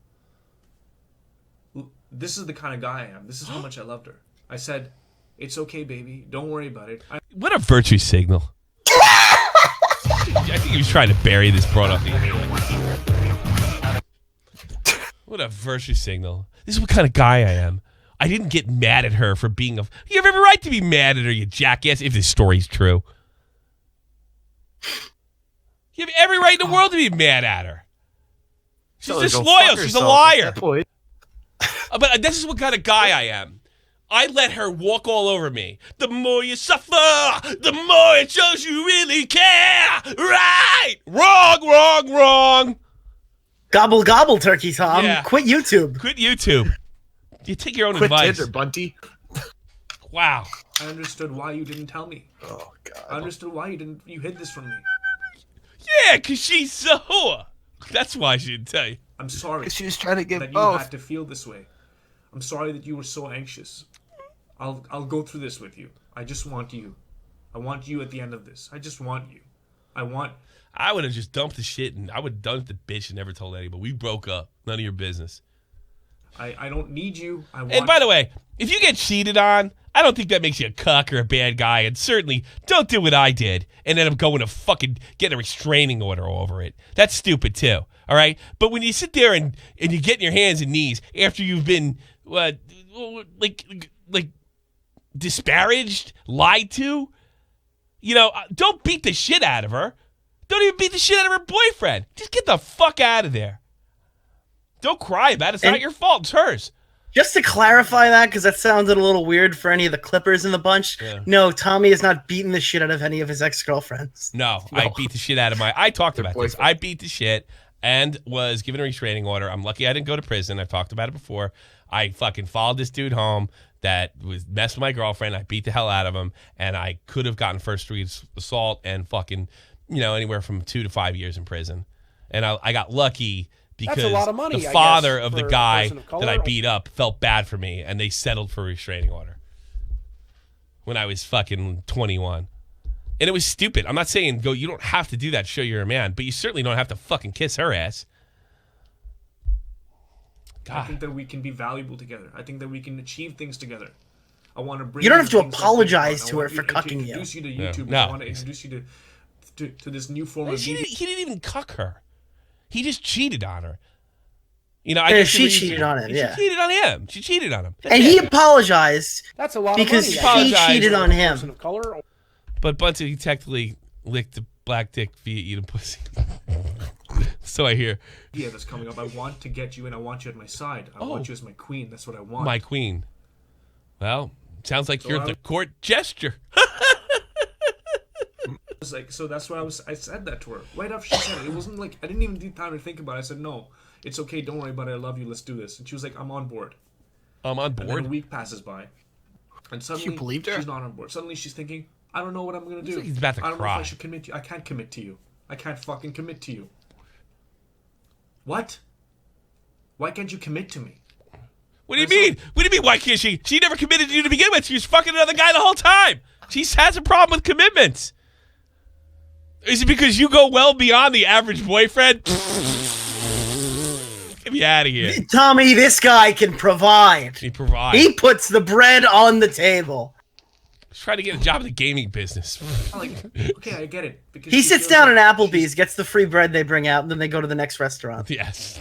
this is the kind of guy I am. This is how much I loved her. I said, it's okay, baby. Don't worry about it. What a virtue signal. I think he was trying to bury this broad off the internet. What a virtue signal. This is what kind of guy I am. I didn't get mad at her for being you have every right to be mad at her, you jackass, if this story's true. You have every right in the world to be mad at her. She's disloyal. She's a liar. But this is what kind of guy I am. I let her walk all over me. The more you suffer, the more it shows you really care. Right? Wrong. Gobble, gobble, Turkey Tom. Yeah. Quit YouTube. Quit YouTube. You take your own Quit advice. Tinder, Bunty. Wow. I understood why you didn't tell me. Oh, God. I understood why you hid this from me. Yeah, because she's a whore. That's why she didn't tell you. I'm sorry She was trying to get that you both. had to feel this way. I'm sorry that you were so anxious. I'll go through this with you. I just want you. I want you at the end of this. I just want you. I would have just dumped the shit and I would have dumped the bitch and never told anybody. We broke up. None of your business. I don't need you. And by the way, if you get cheated on, I don't think that makes you a cuck or a bad guy. And certainly don't do what I did and end up going to fucking get a restraining order over it. That's stupid too. All right? But when you sit there and you get in your hands and knees after you've been like disparaged, lied to, don't beat the shit out of her. Don't even beat the shit out of her boyfriend. Just get the fuck out of there. Don't cry about it. It's not your fault. It's hers. Just to clarify that, because that sounded a little weird for any of the Clippers in the bunch. Yeah. No, Tommy has not beaten the shit out of any of his ex-girlfriends. No, I beat the shit out of I talked about this. I beat the shit and was given a restraining order. I'm lucky I didn't go to prison. I've talked about it before. I fucking followed this dude home that was messed with my girlfriend. I beat the hell out of him, and I could have gotten first-degree assault and fucking, anywhere from 2 to 5 years in prison. And I got lucky because that's a lot of money, the father of the guy that I beat up felt bad for me, and they settled for a restraining order when I was fucking 21. And it was stupid. I'm not saying you don't have to do that to show you're a man, but you certainly don't have to fucking kiss her ass. God. I think that we can be valuable together. I think that we can achieve things together. I want to bring you don't have to apologize to her for cucking you. Introduce you to YouTube. I want to introduce you to this new form of media. He didn't even cuck her. He just cheated on her. She cheated on him. Yeah, she cheated on him. She cheated on him. And he apologized. That's a lot because of money. she cheated on him. But Bunty technically licked the black dick via eating pussy. So I hear. Yeah, that's coming up. I want to get you, and I want you at my side. I want you as my queen. That's what I want. My queen. Well, sounds like you're the court gesture. It's like, so that's why I said that to her right after she said it. It wasn't like I didn't even need time to think about it. I said, no, it's okay, don't worry about it, I love you, let's do this. And she was like, I'm on board. I'm on board. And then a week passes by, and suddenly you believed her? She's not on board. Suddenly she's thinking, I don't know what I'm gonna do. He's about to I don't cry. know if I should commit to you. I can't commit to you. I can't fucking commit to you. What? Why can't you commit to me? What do you mean? What do you mean? Why can't she? She never committed to you to begin with. She was fucking another guy the whole time. She has a problem with commitments. Is it because you go well beyond the average boyfriend? Get me out of here. Tommy, this guy can provide. He provides. He puts the bread on the table. He's trying to get a job in the gaming business. Okay, I get it. Because he sits down at Applebee's, gets the free bread they bring out, and then they go to the next restaurant. Yes.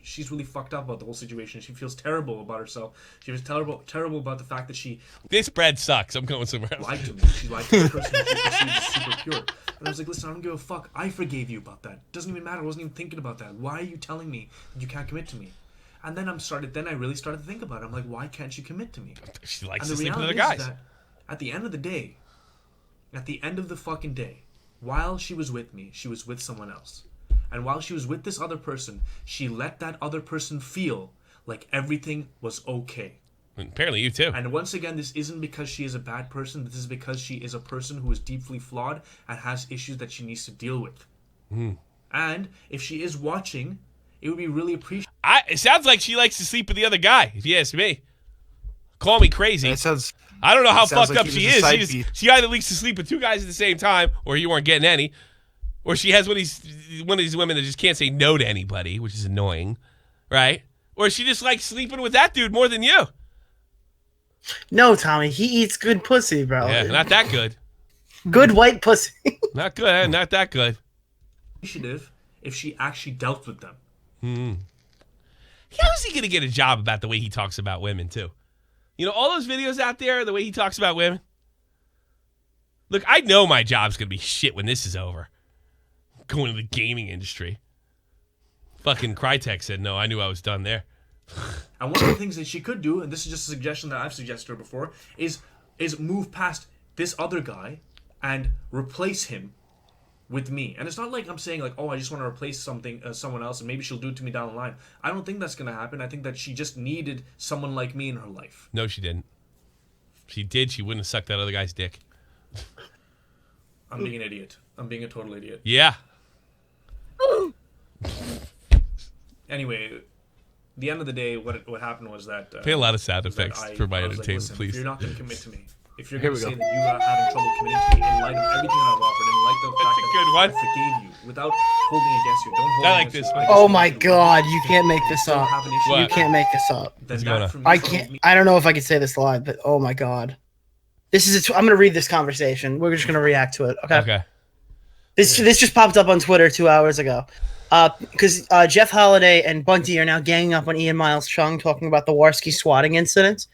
She's really fucked up about the whole situation. She feels terrible about herself. She was terrible about the fact that she... This bread sucks. I'm going somewhere else. Lied to me. She lied to the person she perceived as super pure. And I was like, listen, I don't give a fuck. I forgave you about that. Doesn't even matter. I wasn't even thinking about that. Why are you telling me that you can't commit to me? And then I really started to think about it. I'm like, why can't you commit to me? She likes to sleep with other guys. That at the end of the day, at the end of the fucking day, while she was with me, she was with someone else. And while she was with this other person, she let that other person feel like everything was okay. And apparently you too. And once again, this isn't because she is a bad person. This is because she is a person who is deeply flawed and has issues that she needs to deal with. And if she is watching, it would be really appreciated. It sounds like she likes to sleep with the other guy, if you ask me. Call me crazy. I don't know how fucked up she is. She either likes to sleep with two guys at the same time, or you weren't getting any. Or she has one of these women that just can't say no to anybody, which is annoying, right? Or she just likes sleeping with that dude more than you. No, Tommy, he eats good pussy, bro. Yeah, not that good. Good white pussy. Not good, not that good. Initiative if she actually dealt with them. How is he going to get a job about the way he talks about women, too? All those videos out there, the way he talks about women? Look, I know my job's going to be shit when this is over. Going to the gaming industry. Fucking Crytek said no. I knew I was done there. And one of the things that she could do, and this is just a suggestion that I've suggested to her before, is move past this other guy and replace him with me. And it's not like I'm saying like, oh, I just want to replace someone else, and maybe she'll do it to me down the line. I don't think that's going to happen. I think that she just needed someone like me in her life. No, she didn't. If she did, she wouldn't have sucked that other guy's dick. I'm being an idiot. I'm being a total idiot. Yeah. Anyway, the end of the day, what happened was that pay a lot of sound effects for my entertainment, listen, please. If you're not going to commit to me, If you're Here going to we say go. that you are having trouble committing to me in light of everything that I've offered, in light of the That's fact a good that one. I forgave you without holding against you, don't hold I like against this you. one. I just Oh want my you to god, work. you can't make this Still up. have an issue What? You with can't that, make this up. then What's going that on? for me I tells can't. me- I don't know if I can say this live, but oh my god, this is. I'm gonna read this conversation. We're just gonna react to it. Okay. Okay. This just popped up on Twitter 2 hours ago. Because Jeff Holiday and Bunty are now ganging up on Ian Miles Chung, talking about the Warski swatting incident.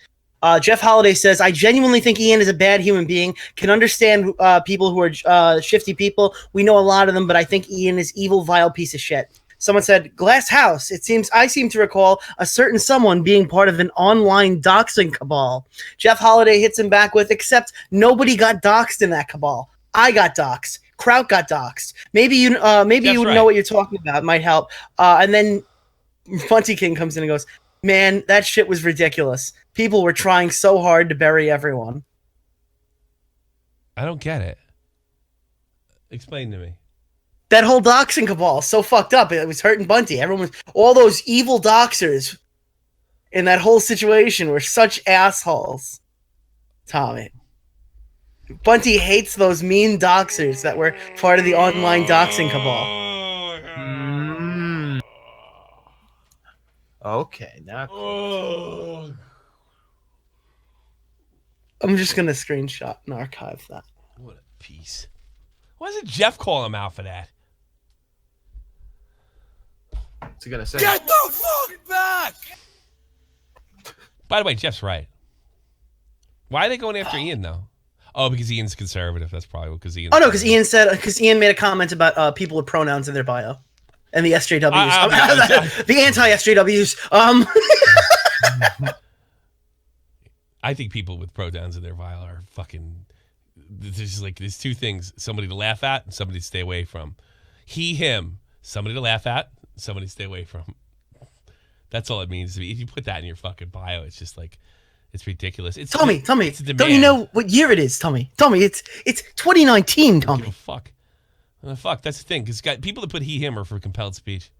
Jeff Holiday says, "I genuinely think Ian is a bad human being. Can understand people who are shifty people. We know a lot of them, but I think Ian is evil, vile piece of shit." Someone said, "Glass House. I seem to recall a certain someone being part of an online doxing cabal." Jeff Holiday hits him back with, "Except nobody got doxed in that cabal. I got doxed. Kraut got doxed. Maybe you That's know right. what you're talking about. It might help." And then Bunty King comes in and goes, "Man, that shit was ridiculous. People were trying so hard to bury everyone." I don't get it. Explain to me. That whole doxing cabal so fucked up. It was hurting Bunty. Everyone, all those evil doxers in that whole situation were such assholes. Tommy. Bunty hates those mean doxers that were part of the online doxing cabal. Mm. Okay, now. Oh. I'm just gonna screenshot and archive that. What a piece. Why doesn't Jeff call him out for that? What's he gonna say? Get the fuck back! By the way, Jeff's right. Why are they going after Ian though? Oh, because Ian's conservative. That's probably because Ian. Oh no, because Ian made a comment about people with pronouns in their bio, and the SJWs, the anti-SJWs. I think people with pronouns in their bio are fucking. There's two things: somebody to laugh at and somebody to stay away from. He, him, somebody to laugh at, somebody to stay away from. That's all it means to me. If you put that in your fucking bio, it's just like, it's ridiculous. It's Tommy, it's a don't demand. you know what year it is, Tommy? Tommy, it's 2019, Give a Tommy. fuck. Fuck. That's the thing. Because people that put he, him are for compelled speech.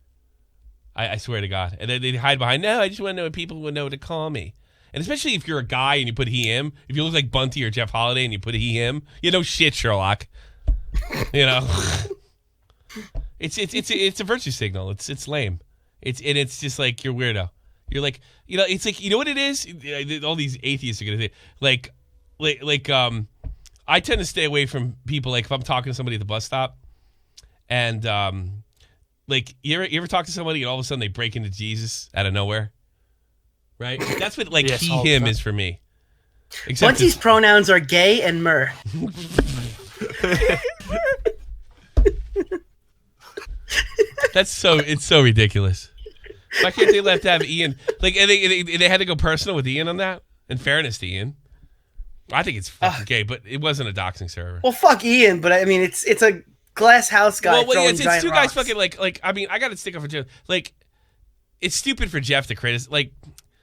I swear to God. And they hide behind, no, I just want to know if people would know what to call me. And especially if you're a guy and you put he, him. If you look like Bunty or Jeff Holiday and you put he, him, you know shit, Sherlock. You know? It's a virtue signal. It's lame. It's just like you're weirdo. You're like, you know, it's like, you know what it is? All these atheists are gonna say like I tend to stay away from people, like if I'm talking to somebody at the bus stop and like you ever talk to somebody and all of a sudden they break into Jesus out of nowhere? Right? That's what like Yes, he, all the him time. is for me. Except Bunty's pronouns are gay and mer. it's so ridiculous. Why can't they let have Ian? Like, and they had to go personal with Ian on that. In fairness to Ian, I think it's fucking gay, but it wasn't a doxing server. Well, fuck Ian, but I mean, it's a glass house guy Well, throwing it's giant two rocks. guys fucking like. I mean, I got to stick up for Jeff. Like, it's stupid for Jeff to criticize. Like,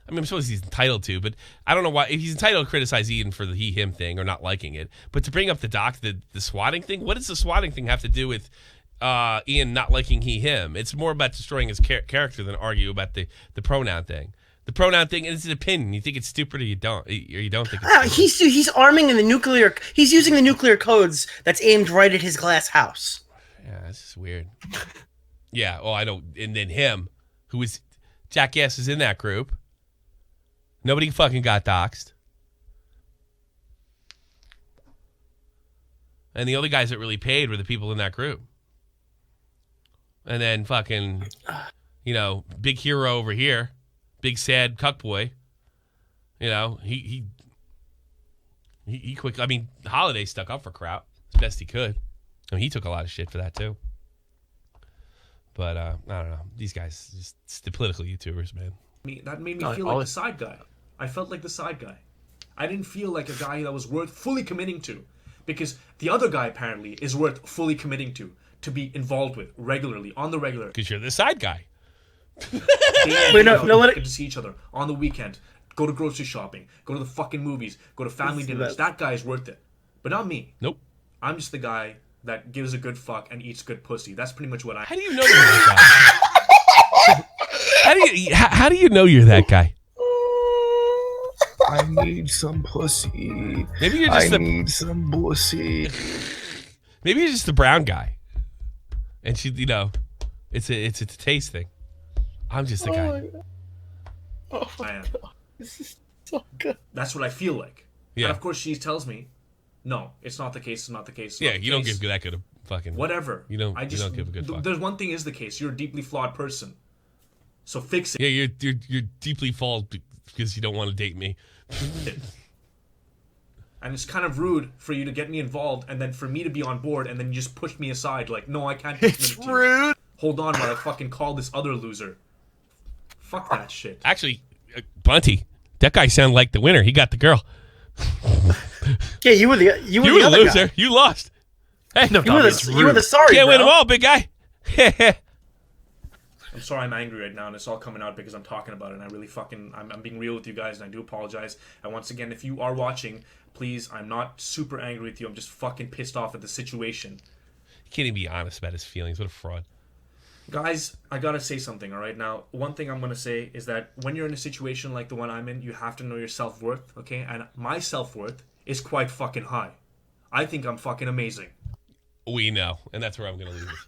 I mean, I'm suppose he's entitled to, but I don't know why. If he's entitled to criticize Ian for the he him thing or not liking it, but to bring up the swatting thing, what does the swatting thing have to do with Ian not liking he him? It's more about destroying his character than argue about the pronoun thing. The pronoun thing is an opinion. You think it's stupid or you don't think it's stupid. He's arming in the nuclear. He's using the nuclear codes that's aimed right at his glass house. Yeah, that's just weird. Yeah, well, I know. And then him, who was jackass, is in that group. Nobody fucking got doxxed. And the only guys that really paid were the people in that group. And then fucking, you know, big hero over here, big sad cuck boy. You know, he quick. I mean, Holiday stuck up for Kraut as best he could. I mean, he took a lot of shit for that too. But I don't know. These guys, just the political YouTubers, man. That made me feel like the side guy. I felt like the side guy. I didn't feel like a guy that was worth fully committing to, because the other guy apparently is worth fully committing to be involved with regularly, on the regular. Because you're the side guy. Wait, no, what? Get to see each other on the weekend. Go to grocery shopping. Go to the fucking movies. Go to family dinners. That guy is worth it. But not me. Nope. I'm just the guy that gives a good fuck and eats good pussy. That's pretty much what I... How do you know you're that guy? How do you know you're that guy? I need some pussy. Maybe you're just I need some pussy. maybe you're just the brown guy, and she, it's a taste thing. I'm just the guy. I am. This is so good. That's what I feel like. Yeah. And of course, she tells me, "No, it's not the case. It's not the case." It's Yeah, not the you don't case." give that good a fucking Whatever. You don't. I just you don't give a good fuck. There's one thing is the case. You're a deeply flawed person. So fix it. Yeah, you're deeply flawed because you don't want to date me. And it's kind of rude for you to get me involved and then for me to be on board and then you just push me aside like, no, I can't. It's rude. Hold on while I fucking call this other loser. Fuck that shit. Actually, Bunty, that guy sounded like the winner. He got the girl. Yeah, you were the You were the other loser. guy. You lost. Hey, You were the sorry. can't win bro. them all, big guy. I'm sorry I'm angry right now and it's all coming out because I'm talking about it and I really fucking I'm being real with you guys and I do apologize. And once again, if you are watching, please, I'm not super angry with you. I'm just fucking pissed off at the situation. He can't even be honest about his feelings. What a fraud. Guys, I gotta say something, alright? Now, one thing I'm gonna say is that when you're in a situation like the one I'm in, you have to know your self-worth, okay? And my self-worth is quite fucking high. I think I'm fucking amazing. We know, and that's where I'm going to leave it.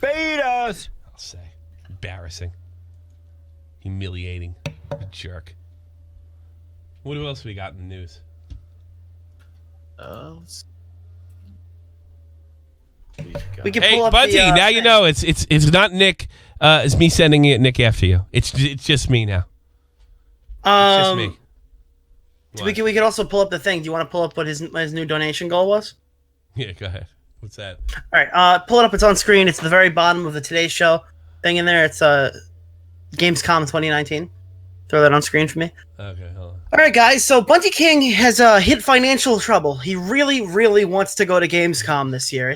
Beat us. I'll say. Embarrassing. Humiliating. You jerk. What else we got in the news? We can Hey, pull up Bunty, the, now you know it's not Nick. It's me sending it Nick after you. It's just me now. It's just me. We could also pull up the thing. Do you want to pull up what his new donation goal was? Yeah, go ahead. What's that? All right, pull it up. It's on screen. It's at the very bottom of the Today Show thing in there. It's Gamescom 2019. Throw that on screen for me. Okay, hold on. All right, guys. So Bunty King has hit financial trouble. He really, really wants to go to Gamescom this year.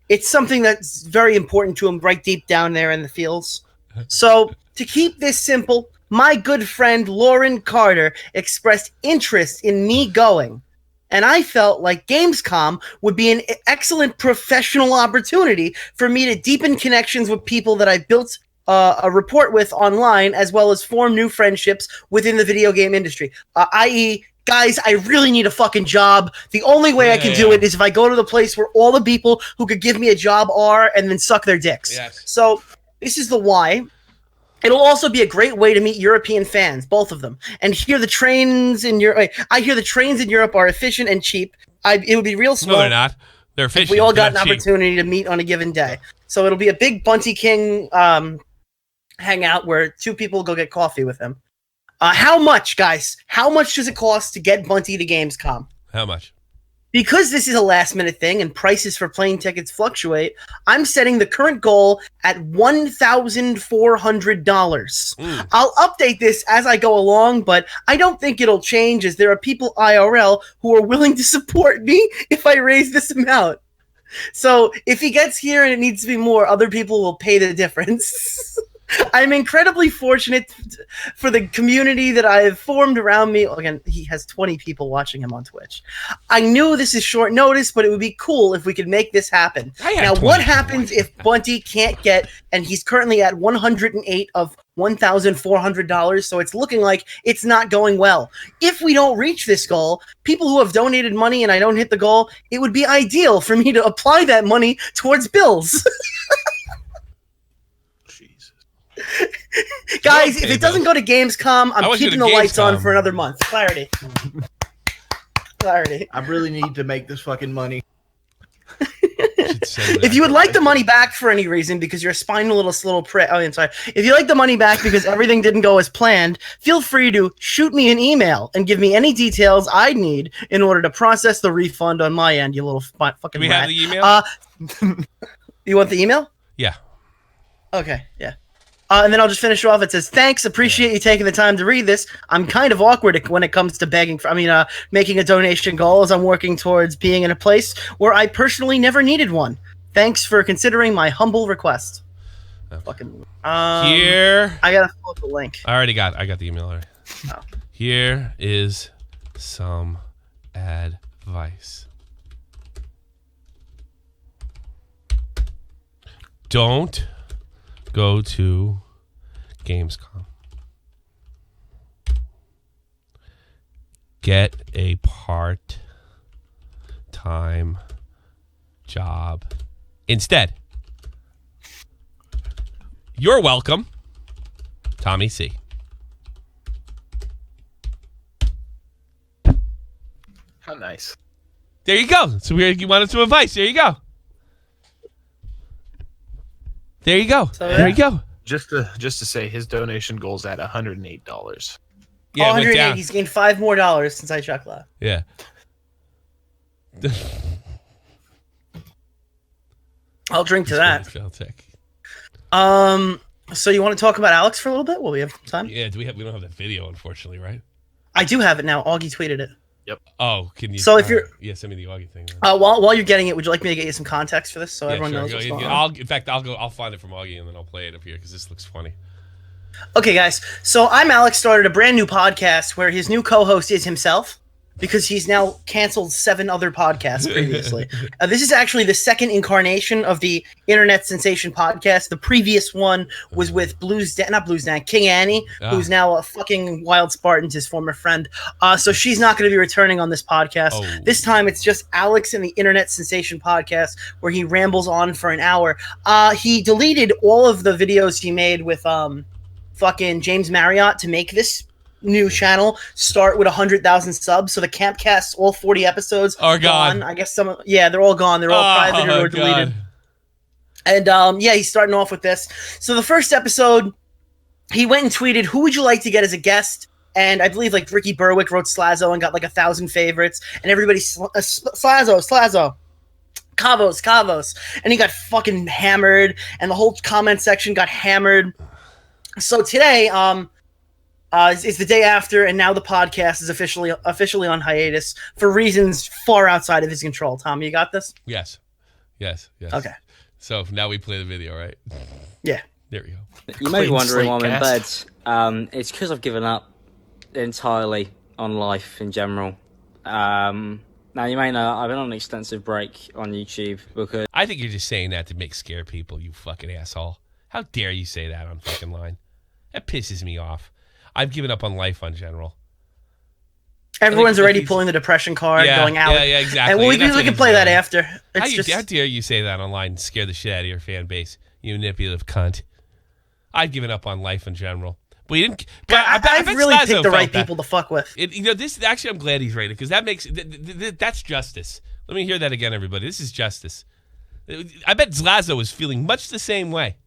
It's something that's very important to him, right deep down there in the feels. So to keep this simple, my good friend Lauren Carter expressed interest in me going. And I felt like Gamescom would be an excellent professional opportunity for me to deepen connections with people that I built a rapport with online, as well as form new friendships within the video game industry. I.e., guys, I really need a fucking job. The only way I can do it is if I go to the place where all the people who could give me a job are and then suck their dicks. Yes. So this is the why. It'll also be a great way to meet European fans, both of them, and hear the trains in Europe. I hear the trains in Europe are efficient and cheap. It would be real smart. No, they're not. They're efficient. If we all got an They're not cheap. opportunity to meet on a given day. So it'll be a big Bunty King hangout where two people go get coffee with him. How much, guys? How much does it cost to get Bunty to Gamescom? How much? Because this is a last-minute thing and prices for plane tickets fluctuate, I'm setting the current goal at $1,400. I'll update this as I go along, but I don't think it'll change as there are people IRL who are willing to support me if I raise this amount. So if he gets here and it needs to be more, other people will pay the difference. I'm incredibly fortunate for the community that I have formed around me. Again, he has 20 people watching him on Twitch. I knew this is short notice, but it would be cool if we could make this happen. Now, what happens if Bunty can't get, and he's currently at 108 of $1,400, so it's looking like it's not going well. If we don't reach this goal, people who have donated money and I don't hit the goal, it would be ideal for me to apply that money towards bills. Guys, if it doesn't go to Gamescom, I'm keeping the lights on for another month. Clarity. Clarity. I really need to make this fucking money. If you would like the money back for any reason, because you're a spinal little prick. Oh, I'm sorry. If you like the money back because everything didn't go as planned, feel free to shoot me an email and give me any details I need in order to process the refund on my end, you little fucking Do we rat. have the email? You want the email? Yeah. Okay, yeah. And then I'll just finish off. It says, thanks, appreciate you taking the time to read this. I'm kind of awkward when it comes to begging for, making a donation goal, as I'm working towards being in a place where I personally never needed one. Thanks for considering my humble request. Okay. Fucking Here. I gotta pull up the link. I got the email already. Oh. Here is some advice. Don't go to Gamescom. get a part-time job instead. You're welcome, Tommy C. How nice. There you go. So you wanted some advice. There you go. There you go. So, there you go. Just to say, his donation goal's at $108. Yeah, it went 108. down. He's gained $5 more since I checked last. Yeah. I'll drink to that. I'll take. So you want to talk about Alex for a little bit? Well, we have time. Yeah. We don't have that video, unfortunately, right? I do have it now. Augie tweeted it. Oh, can you? So if you're, send me the Augie thing. Then. while you're getting it, would you like me to get you some context for this so everyone knows what's going on? In fact, I'll find it from Augie and then I'll play it up here because this looks funny. Okay, guys. So ImAlexx started a brand new podcast where his new co-host is himself because he's now canceled 7 other podcasts previously. This is actually the second incarnation of the internet sensation podcast. The previous one was with King Annie, who's now a fucking Wild Spartan's his former friend. So she's not going to be returning on this podcast. Oh. This time it's just Alex and the internet sensation podcast where he rambles on for an hour. He deleted all of the videos he made with fucking James Marriott to make this new channel start with 100,000 subs. So the Campcast, all 40 episodes are gone. I guess they're all gone. They're all private or deleted. And he's starting off with this. So the first episode, he went and tweeted, "Who would you like to get as a guest?" And I believe like Ricky Berwick wrote Slazo and got like 1,000 favorites, and everybody Slazo. Kavos. And he got fucking hammered, and the whole comment section got hammered. So today, is the day after, and now the podcast is officially on hiatus for reasons far outside of his control. Tom, you got this? Yes. Okay. So now we play the video, right? Yeah. There we go. You may be wondering why I'm in bed. Cast. It's because I've given up entirely on life in general. Now, you may know I've been on an extensive break on YouTube because... I think you're just saying that to make scare people, you fucking asshole. How dare you say that on fucking line? That pisses me off. I've given up on life in general. Everyone's already pulling the depression card, going out. Yeah, exactly. And we can play that after. How dare you say that online and scare the shit out of your fan base, you manipulative cunt. I've given up on life in general. But you didn't. But I've really picked the right people to fuck with. This actually, I'm glad he's rated because that makes that's justice. Let me hear that again, everybody. This is justice. I bet Zlazo is feeling much the same way.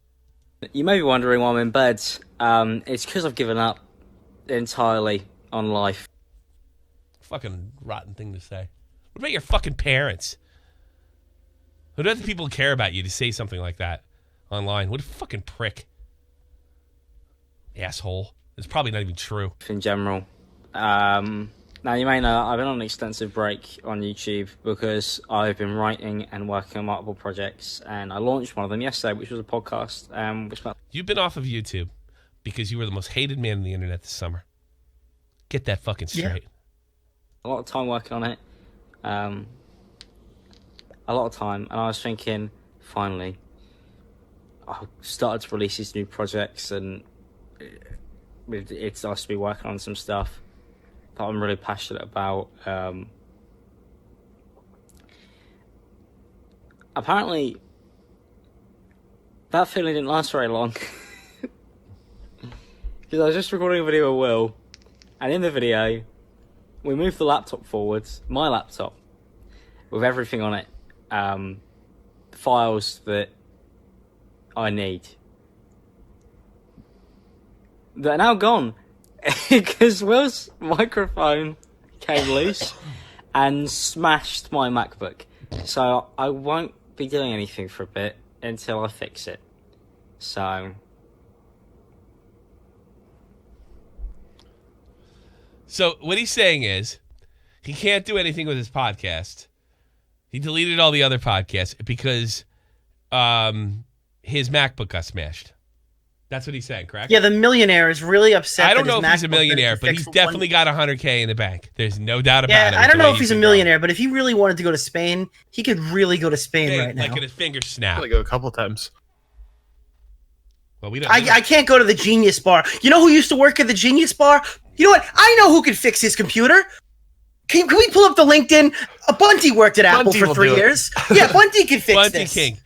You may be wondering why I'm in bed. It's because I've given up entirely on life. Fucking rotten thing to say. What about your fucking parents? Who do other people care about you to say something like that online? What a fucking prick. Asshole. It's probably not even true. In general. Now, you may know I've been on an extensive break on YouTube because I've been writing and working on multiple projects, and I launched one of them yesterday, which was a podcast. You've been off of YouTube because you were the most hated man on the internet this summer. Get that fucking straight. A lot of time working on it. A lot of time, and I was thinking, finally, I started to release these new projects, and it's nice to be working on some stuff that I'm really passionate about. Apparently, that feeling didn't last very long. Because I was just recording a video with Will, and in the video, we moved the laptop forwards, my laptop, with everything on it, files that I need. They're now gone. Because Will's microphone came loose and smashed my MacBook. So I won't be doing anything for a bit until I fix it. So what he's saying is he can't do anything with his podcast. He deleted all the other podcasts because his MacBook got smashed. That's what he's saying, correct? Yeah, the millionaire is really upset. I don't know that if his he's a MacBook millionaire, but he's definitely got $100K in the bank. There's no doubt about it. Yeah, I don't know if he's a millionaire, but if he really wanted to go to Spain, he could really go to Spain right now. Like in his finger snap. I'll go a couple times. Well, we don't. I can't go to the Genius Bar. You know who used to work at the Genius Bar? You know what? I know who could fix his computer. Can we pull up the LinkedIn? Bunty worked at Apple Bunty for will 3 do it. years. Yeah, Bunty can fix Bunty this. King.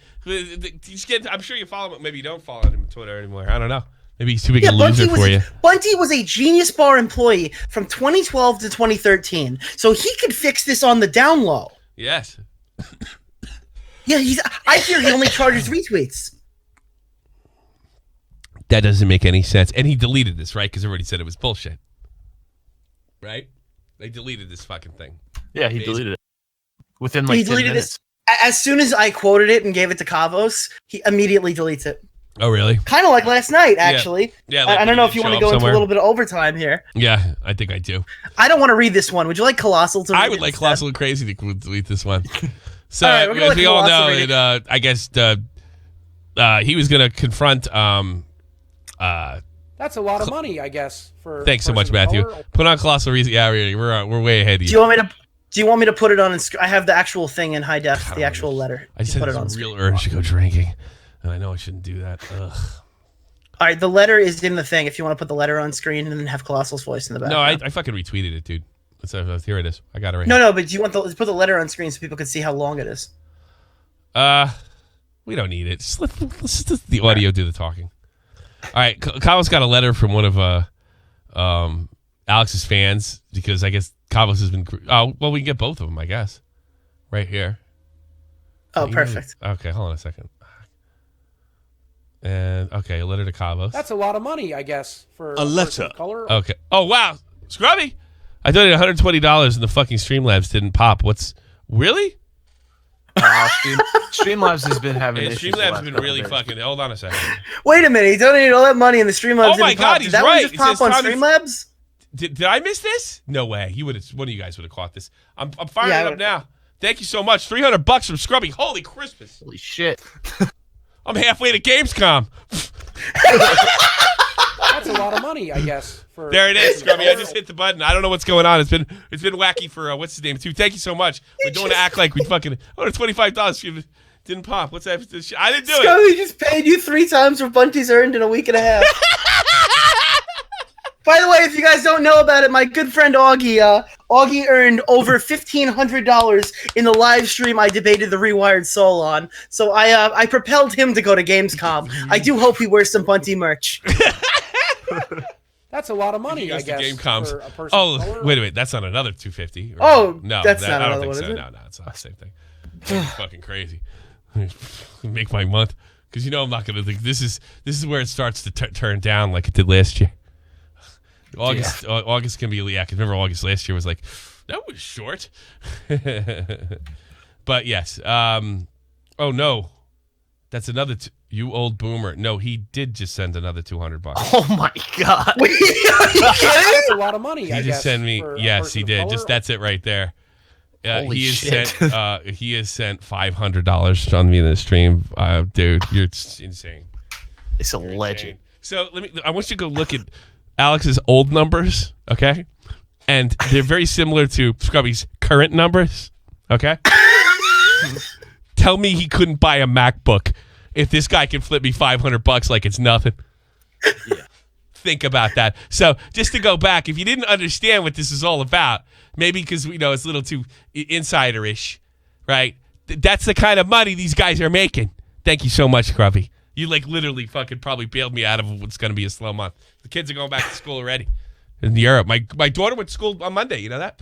I'm sure you follow him. Maybe you don't follow him on Twitter anymore. I don't know. Maybe he's too big a loser for you. Bunty was a Genius Bar employee from 2012 to 2013, so he could fix this on the down low. Yes. Yeah, I hear he only charges retweets. That doesn't make any sense. And he deleted this, right? Because everybody said it was bullshit. Right? They deleted this fucking thing. Yeah, he deleted it within like He 10 deleted minutes. this as soon as I quoted it and gave it to Kavos. He immediately deletes it. Oh, really? Kind of like last night, actually. Yeah, I don't know if you want to go into somewhere. a little bit of overtime here. Yeah, I think I do. I don't want to read this one. Would you like Colossal to read I would it like instead? Colossal and Crazy to delete this one. So, All right, we're gonna as let we all Colossal know, read it. I guess he was going to confront. That's a lot of money, I guess. For Thanks a so much, person of Matthew. color. Put on Colossal Reason. Yeah, we're way ahead of Do you. you want me to put it on? I have the actual thing in high def, the actual letter. I just put had it on this screen. real urge to go drinking, and I know I shouldn't do that. Ugh. All right, the letter is in the thing. If you want to put the letter on screen and then have Colossal's voice in the back. No, I fucking retweeted it, dude. Here it is. I got it right No, but do you want to put the letter on screen so people can see how long it is? here. We don't need it. Just let's just the audio do the talking. All right, Kavos got a letter from one of Alex's fans because I guess Kavos has been. Oh, well, we can get both of them, I guess. Right here. Oh, perfect. Okay, hold on a second. And okay, a letter to Kavos. That's a lot of money, I guess, for A person letter. of color. Okay. Oh wow, Scrubby! I donated $120 and the fucking Streamlabs didn't pop. What's really? Streamlabs has been having And issues. the Streamlabs last has been couple really days. fucking. Hold on a second. Wait a minute. He donated all that money and the Streamlabs Oh my didn't pop. God, Did he's that right. one just It pop says on Tommy- Streamlabs? Did I miss this? No way. One of you guys would have caught this. I'm firing Yeah, I it up would- now. Thank you so much. $300 from Scrubby. Holy Christmas! Holy shit! I'm halfway to Gamescom. That's a lot of money, I guess. For There it is, person of Scrubby. I color. just hit the button. I don't know what's going on. It's been wacky for what's his name too. Thank you so much. We don't want to act like we fucking. Oh, $25 didn't pop. What's that? I didn't do it. Scubby just paid you 3 times what Bunty's earned in a week and a half. By the way, if you guys don't know about it, my good friend Augie earned over $1,500 in the live stream I debated the Rewired Soul on. So I propelled him to go to Gamescom. I do hope he wears some Bunty merch. That's a lot of money, Goes I to guess. Gamecoms. For a person of color. Oh, wait. That's not another $250. Oh, no, that's not I don't another think one, so. is it? No, it's not the same thing. It's fucking crazy. Make my month because I'm not gonna think this is where it starts to turn down like it did last year. August can be because remember August last year was like that was short. But yes. Oh no, that's another. You old boomer. No, he did just send another $200. Oh my god! Wait, are you kidding? That's a lot of money, I He guess. just sent me. for a Yes, person he of did. color. Just that's it right there. Holy he has shit. sent. He has sent $500 on me in the stream. Dude, you're insane. It's a You're legend. insane. So I want you to go look at Alex's old numbers, okay? And they're very similar to Scrubby's current numbers, okay? Tell me he couldn't buy a MacBook if this guy can flip me $500 like it's nothing. Yeah. Think about that. So just to go back, if you didn't understand what this is all about, maybe because it's a little too insider-ish, right? That's the kind of money these guys are making. Thank you so much, Scrubby. You literally fucking probably bailed me out of what's going to be a slow month. The kids are going back to school already in Europe. My daughter went to school on Monday. You know that?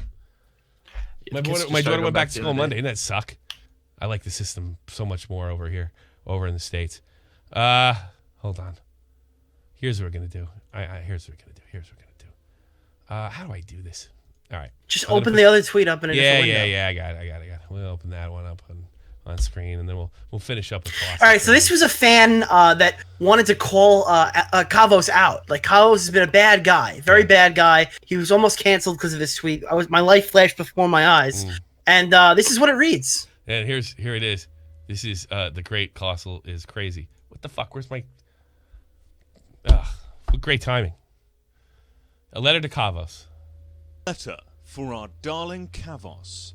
My daughter went back to school on Monday. Didn't that suck? I like the system so much more over here, over in the States. Hold on. Here's what we're going to do. Here's what we're going to do. Here's what we're going to do. How do I do this? All right. Just open the other tweet up in a different window. Yeah. I got it. We'll open that one up on screen, and then we'll finish up with Colossus. All right, so this was a fan that wanted to call Kavos out. Like, Kavos has been a bad guy, very bad guy. He was almost canceled because of this tweet. My life flashed before my eyes, and this is what it reads. And here it is. This is the great Colossal is crazy. What the fuck? Where's my? What great timing. A letter to Kavos. Letter for our darling Kavos.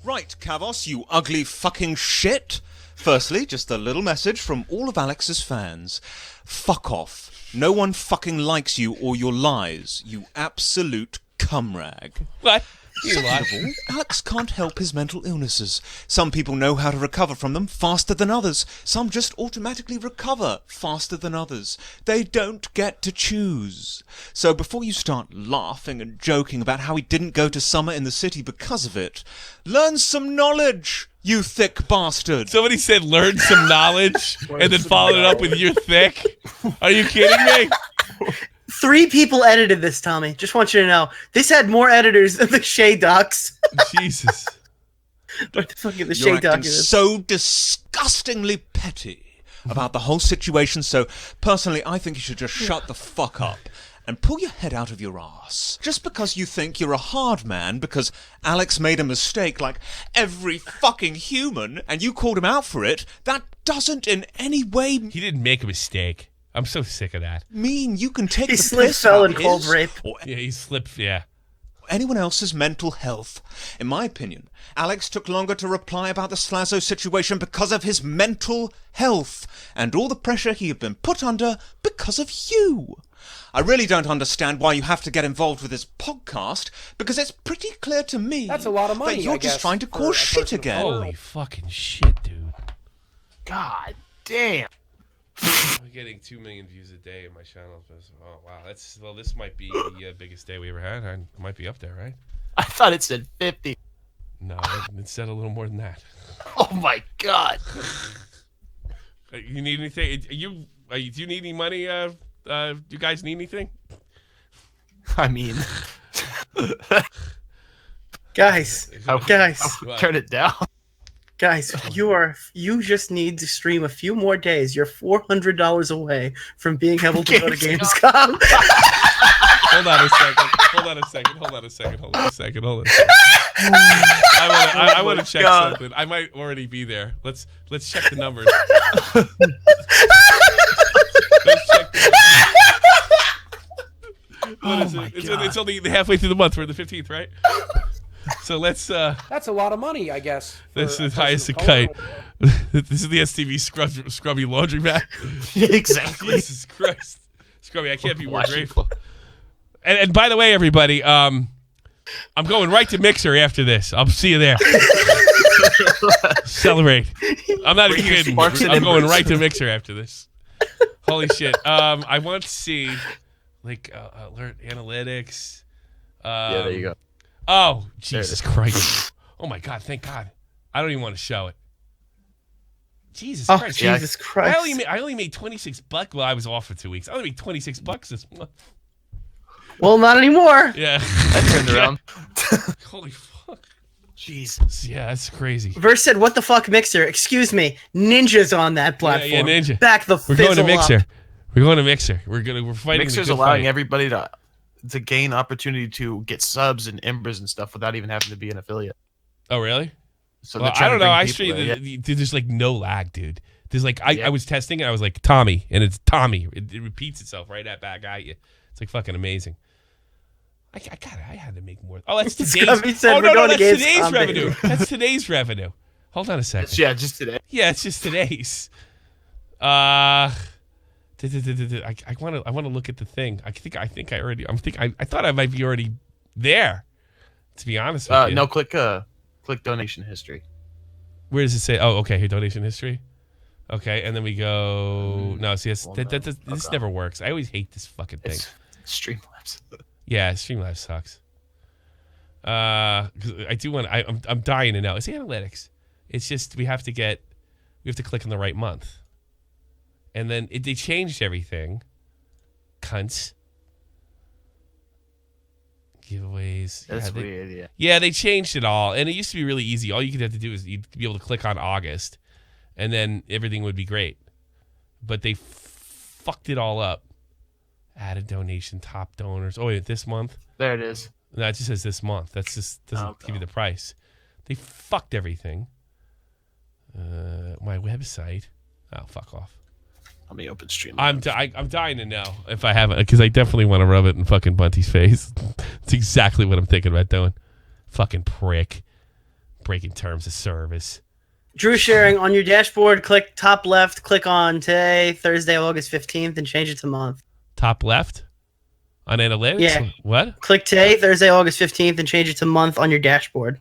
Right, Kavos, you ugly fucking shit. Firstly, just a little message from all of Alex's fans. Fuck off. No one fucking likes you or your lies, you absolute cumrag. What? You lot. Second of all, Alex can't help his mental illnesses. Some people know how to recover from them faster than others. Some just automatically recover faster than others. They don't get to choose. So before you start laughing and joking about how he didn't go to summer in the city because of it, learn some knowledge, you thick bastard. Somebody said learn some knowledge and then followed it up with you're thick. Are you kidding me? 3 people edited this, Tommy. Just want you to know. This had more editors than the Shea Docs. Jesus. What the fuck is the You're Shea acting document? so disgustingly petty about the whole situation, so personally I think you should just shut the fuck up and pull your head out of your ass. Just because you think you're a hard man because Alex made a mistake like every fucking human and you called him out for it, that doesn't in any way He didn't make a mistake. I'm so sick of that. mean you can take He the slipped, piss fell, out and cold his rape. or Yeah, he slipped. Yeah. anyone else's mental health. In my opinion, Alex took longer to reply about the Slazzo situation because of his mental health and all the pressure he had been put under because of you. I really don't understand why you have to get involved with this podcast because it's pretty clear to me That's a lot of money, that you're I just guess, trying to for cause a shit person of again. color. Holy fucking shit, dude. God damn. I'm getting 2 million views a day in my channel. Oh wow, this might be the biggest day we ever had. I might be up there, right? I thought it said 50. No, it said a little more than that. Oh my god. You need anything? Do you need any money? You guys need anything? I mean, Guys, turn it down. guys, you just need to stream a few more days. You're $400 away from being able to go to Gamescom. Hold on a second. I want to check something. I might already be there. Let's check the numbers. Let's check the numbers. What is it? It's only halfway through the month. We're the 15th, right? So let's. That's a lot of money, I guess. This for is a high as a person of kite. color. This is the STV scrubby laundromat. Exactly. Jesus Christ, Scrubby! I can't be more grateful. And by the way, everybody, I'm going right to Mixer after this. I'll see you there. Celebrate. I'm not even kidding. I'm going right to Mixer after this. Holy shit. I want to see like alert analytics. Yeah, there you go. Oh, Jesus Christ. Oh my God, thank God. I don't even want to show it. Jesus Oh, Christ. Jesus Christ. I only made $26. Well, I was off for 2 weeks. I only made $26 this month. Well, not anymore. Yeah. That turned around. Holy fuck. Jesus. Yeah, that's crazy. Verse said, "What the fuck, Mixer? Excuse me, Ninja's on that platform. Yeah, Ninja. Back the We're going to fizzle Mixer. up. We're going to Mixer. We're fighting. Mixer's the good allowing fight. everybody to gain opportunity to get subs and embers and stuff without even having to be an affiliate. Oh, really? So Well, they're trying I don't to know. bring I people streamed. there, yeah. There's like no lag, dude. There's like I was testing it. I was like Tommy, and it's Tommy. It repeats itself right back at you. It's like fucking amazing. I had to make more. Oh, that's today's. Scubby said Oh we're no, going to that's today's Gamescom, revenue. baby. That's today's revenue. Hold on a second. Yeah, just today. Yeah, it's just today's. I want to look at the thing. I thought I might be already there. To be honest with you. No, click donation history. Where does it say? Oh, okay. Here, donation history. Okay, and then we go. No, see, this never works. I always hate this fucking thing. It's Streamlabs. Yeah, Streamlabs sucks. 'Cause I do want. I'm dying to know. It's analytics. It's just we have to click on the right month, and then they changed everything. Cunts. Giveaways. That's weird. Yeah. Yeah, they changed it all, and it used to be really easy. All you could have to do is you'd be able to click on August, and then everything would be great. But they fucked it all up. Added donation, top donors. Oh wait, this month? There it is. No, it just says this month. That's just doesn't give you the price. They fucked everything. My website. Oh, fuck off. Let me open stream. I'm dying to know if I haven't, because I definitely want to rub it in fucking Bunty's face. It's exactly what I'm thinking about doing. Fucking prick. Breaking terms of service. Drew sharing on your dashboard. Click top left. Click on today, Thursday, August 15th, and change it to month. Top left? On analytics? Yeah. What? Click today, Thursday, August 15th, and change it to month on your dashboard.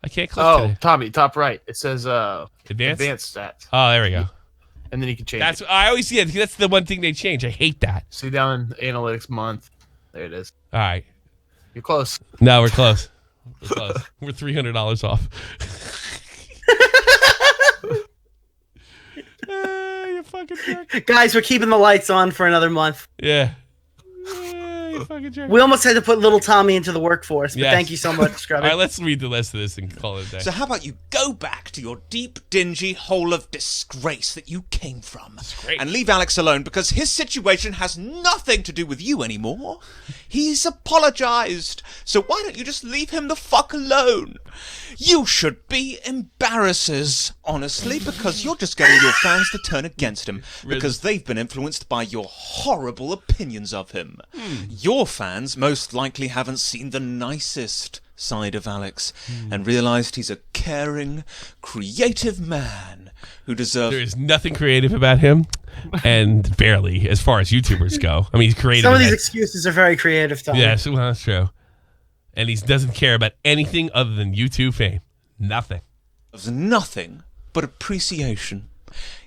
I can't click today. Tommy, top right. It says Advanced stats. Oh, there we go. And then you can change That's it. I always see. That's the one thing they change. I hate that. See down in analytics month. There it is. All right. You're close. No, we're close. We're close. We're $300 off. You fucking jerk. Guys, we're keeping the lights on for another month. Yeah. You fucking jerk. We almost had to put little Tommy into the workforce, but Yes. thank you so much, Scrubby. All right, let's read the rest of this and call it a day. So how about you go back to your deep, dingy hole of disgrace that you came from and leave Alex alone because his situation has nothing to do with you anymore. He's apologized, so why don't you just leave him the fuck alone? You should be embarrassers, honestly, because you're just getting your fans to turn against him because they've been influenced by your horrible opinions of him. Your fans most likely haven't seen the nicest side of Alex and realized he's a caring, creative man who deserves... There is nothing creative about him, and barely as far as YouTubers go. I mean, he's creative. Some of these excuses are very creative, Tommy. Yes, well, that's true. And he doesn't care about anything other than YouTube fame. Nothing. Deserves nothing but appreciation.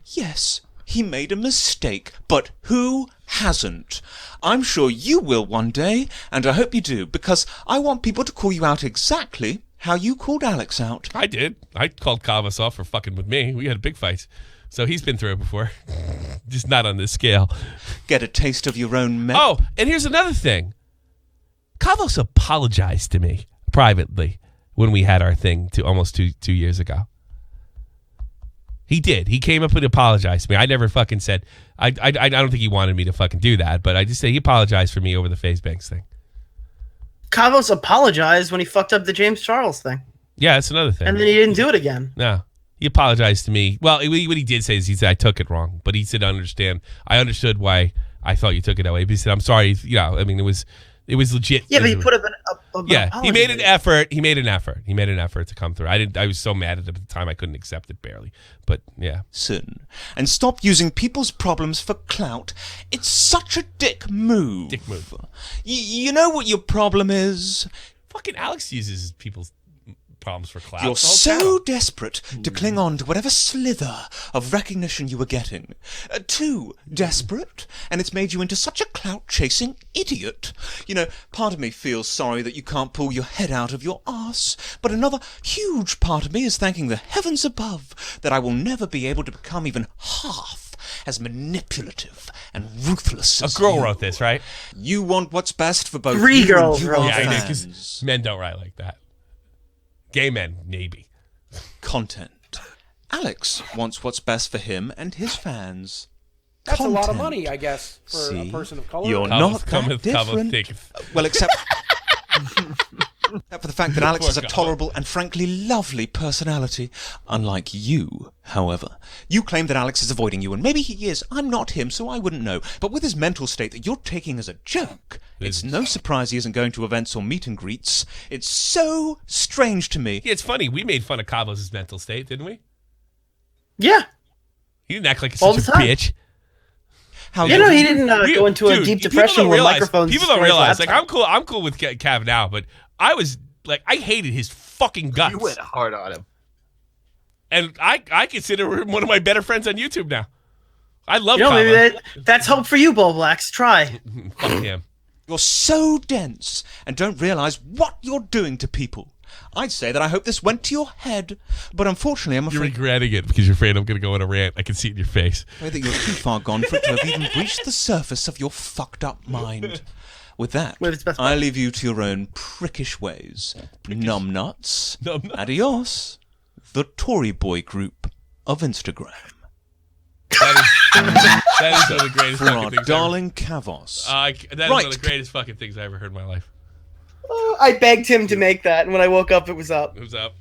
Yes, he made a mistake, but who hasn't? I'm sure you will one day, and I hope you do, because I want people to call you out exactly how you called Alex out. I did. I called Kavos off for fucking with me. We had a big fight. So he's been through it before. Just not on this scale. Get a taste of your own Oh, and here's another thing. Kavos apologized to me privately when we had our thing almost two years ago. He did. He came up and apologized to me. I never fucking said... I don't think he wanted me to fucking do that, but I just said he apologized for me over the FaZe Banks thing. Kavos apologized when he fucked up the James Charles thing. Yeah, that's another thing. And then he didn't do it again. No. He apologized to me. Well, what he did say is he said I took it wrong, but he said I understood why I thought you took it that way. But he said I'm sorry. I mean, it was legit. Yeah, but he put up an he made an apology. effort. He made an effort to come through. I was so mad at him at the time I couldn't accept it barely. But yeah. And stop using people's problems for clout. It's such a dick move. You know what your problem is? Fucking Alex uses people's problems for clout. You're so desperate to cling on to whatever slither of recognition you were getting. Too desperate, and it's made you into such a clout-chasing idiot. Part of me feels sorry that you can't pull your head out of your arse, but another huge part of me is thanking the heavens above that I will never be able to become even half as manipulative and ruthless as A girl you. wrote this, right? You want what's best for both Three you girls and wrote your Yeah, I know, fans. because men don't write like that. Gay men, maybe. Content. Alex wants what's best for him and his fans. That's a lot of Content. money, I guess, for See? a person of color. You're Kavos not that cometh, Kavos different. taketh. Well, except for the fact that Alex Poor has a Kavos. tolerable and frankly lovely personality. Unlike you, however. You claim that Alex is avoiding you, and maybe he is. I'm not him, so I wouldn't know. But with his mental state that you're taking as a joke, it's no surprise he isn't going to events or meet and greets. It's so strange to me. Yeah, it's funny. We made fun of Kavos' mental state, didn't we? Yeah. He didn't act like All such a the time. bitch. How You know, he didn't go into a Dude, deep people depression don't where realize- microphones. People don't destroy his realize. Like, laptop. I'm cool with Cav now, but I was like, I hated his fucking guts. You went hard on him. And I consider him one of my better friends on YouTube now. I love You know, Kavos. maybe that's hope for you, Bull Blacks. Try. Fuck him. You're so dense and don't realize what you're doing to people. I'd say that I hope this went to your head, but unfortunately I'm You're afraid regretting it because you're afraid I'm going to go on a rant. I can see it in your face. that you're too far gone for it to have even breached the surface of your fucked up mind. With that, With its best I leave you to your own prickish ways. Numbnuts. Numbnuts. Adios. The Tory Boy group of Instagram. That is one of the greatest For fucking our things darling Kavos. that is one of the greatest fucking things I ever heard in my life. I begged him to make that, and when I woke up, it was up. It was up.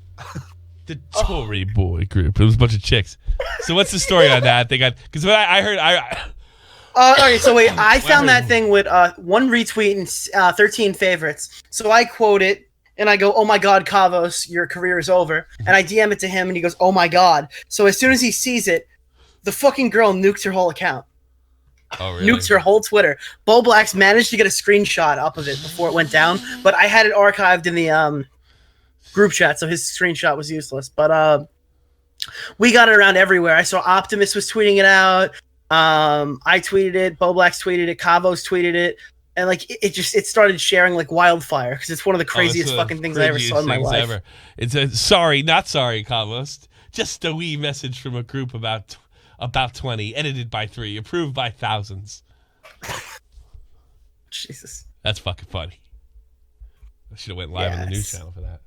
The Tory Boy group. It was a bunch of chicks. So what's the story on that? They got because what I heard. Okay, so wait, I found that thing with 1 retweet and 13 favorites. So I quote it, and I go, "Oh my God, Kavos, your career is over." And I DM it to him, and he goes, "Oh my God." So as soon as he sees it, the fucking girl nuked her whole account. Oh, really? Nuked her whole Twitter. Bo Blacks managed to get a screenshot up of it before it went down, but I had it archived in the group chat, so his screenshot was useless. But we got it around everywhere. I saw Optimus was tweeting it out. I tweeted it. Bo Blacks tweeted it. Kavos tweeted it. And like it started sharing like wildfire because it's one of the craziest fucking things I ever saw in my life. Ever. It's a sorry, not sorry, Kavos. Just a wee message from a group about 20, edited by 3, approved by thousands. Jesus, that's fucking funny. I should have went live on the news channel for that.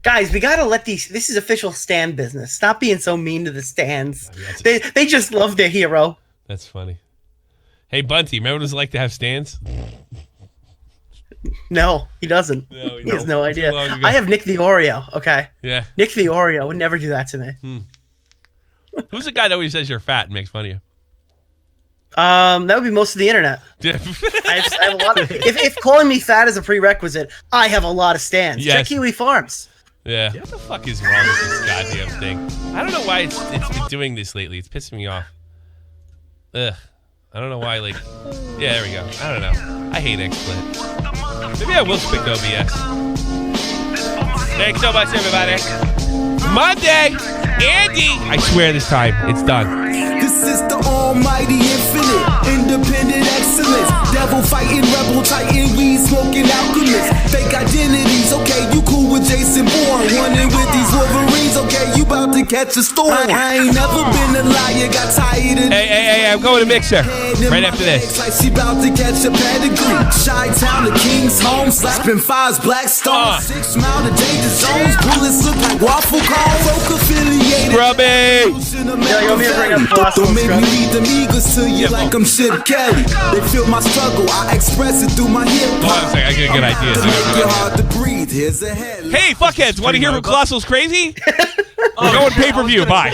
Guys, we gotta let these. This is official stand business. Stop being so mean to the stands. They just love their hero. That's funny. Hey, Bunty, remember what it was like to have stands? No, he doesn't. No, he has no idea. I have Nick the Oreo. Okay. Yeah. Nick the Oreo would never do that to me. Who's the guy that always says you're fat and makes fun of you? That would be most of the internet. Yeah. I have a lot of. If calling me fat is a prerequisite, I have a lot of stands. Yes. Check Kiwi Farms. Yeah. What the fuck is wrong with this goddamn thing? I don't know why it's been doing this lately. It's pissing me off. Ugh. I don't know why, like... Yeah, there we go. I don't know. I hate XSplit. Maybe I will speak to OBS. Thanks so much, everybody. Monday! Andy! I swear this time, it's done. This is the almighty infinite, independent excellence. Devil fighting, rebel titan, weed smoking alchemist. Fake identities, okay, you cool with Jason Bourne. Running with these Wolverines, okay, you about to catch a storm. I ain't never been a liar, got tired of. Hey, I'm going to Mixer. Right after this. Like she about to catch a pedigree. Chi-Town, the King's home, slapping fives, black stones, 6 mile to danger zones. Bullets look like waffle cones. Folk affiliated. Scrubby! Don't make me lead them eagles to you like I'm Chip Kelly. They feel my struggle, I express it through my hip hop. I get a good idea. To make it hard to breathe, here's a headline. Hey, fuckheads, want to hear who Colossal's crazy? We're going pay-per-view. Bye.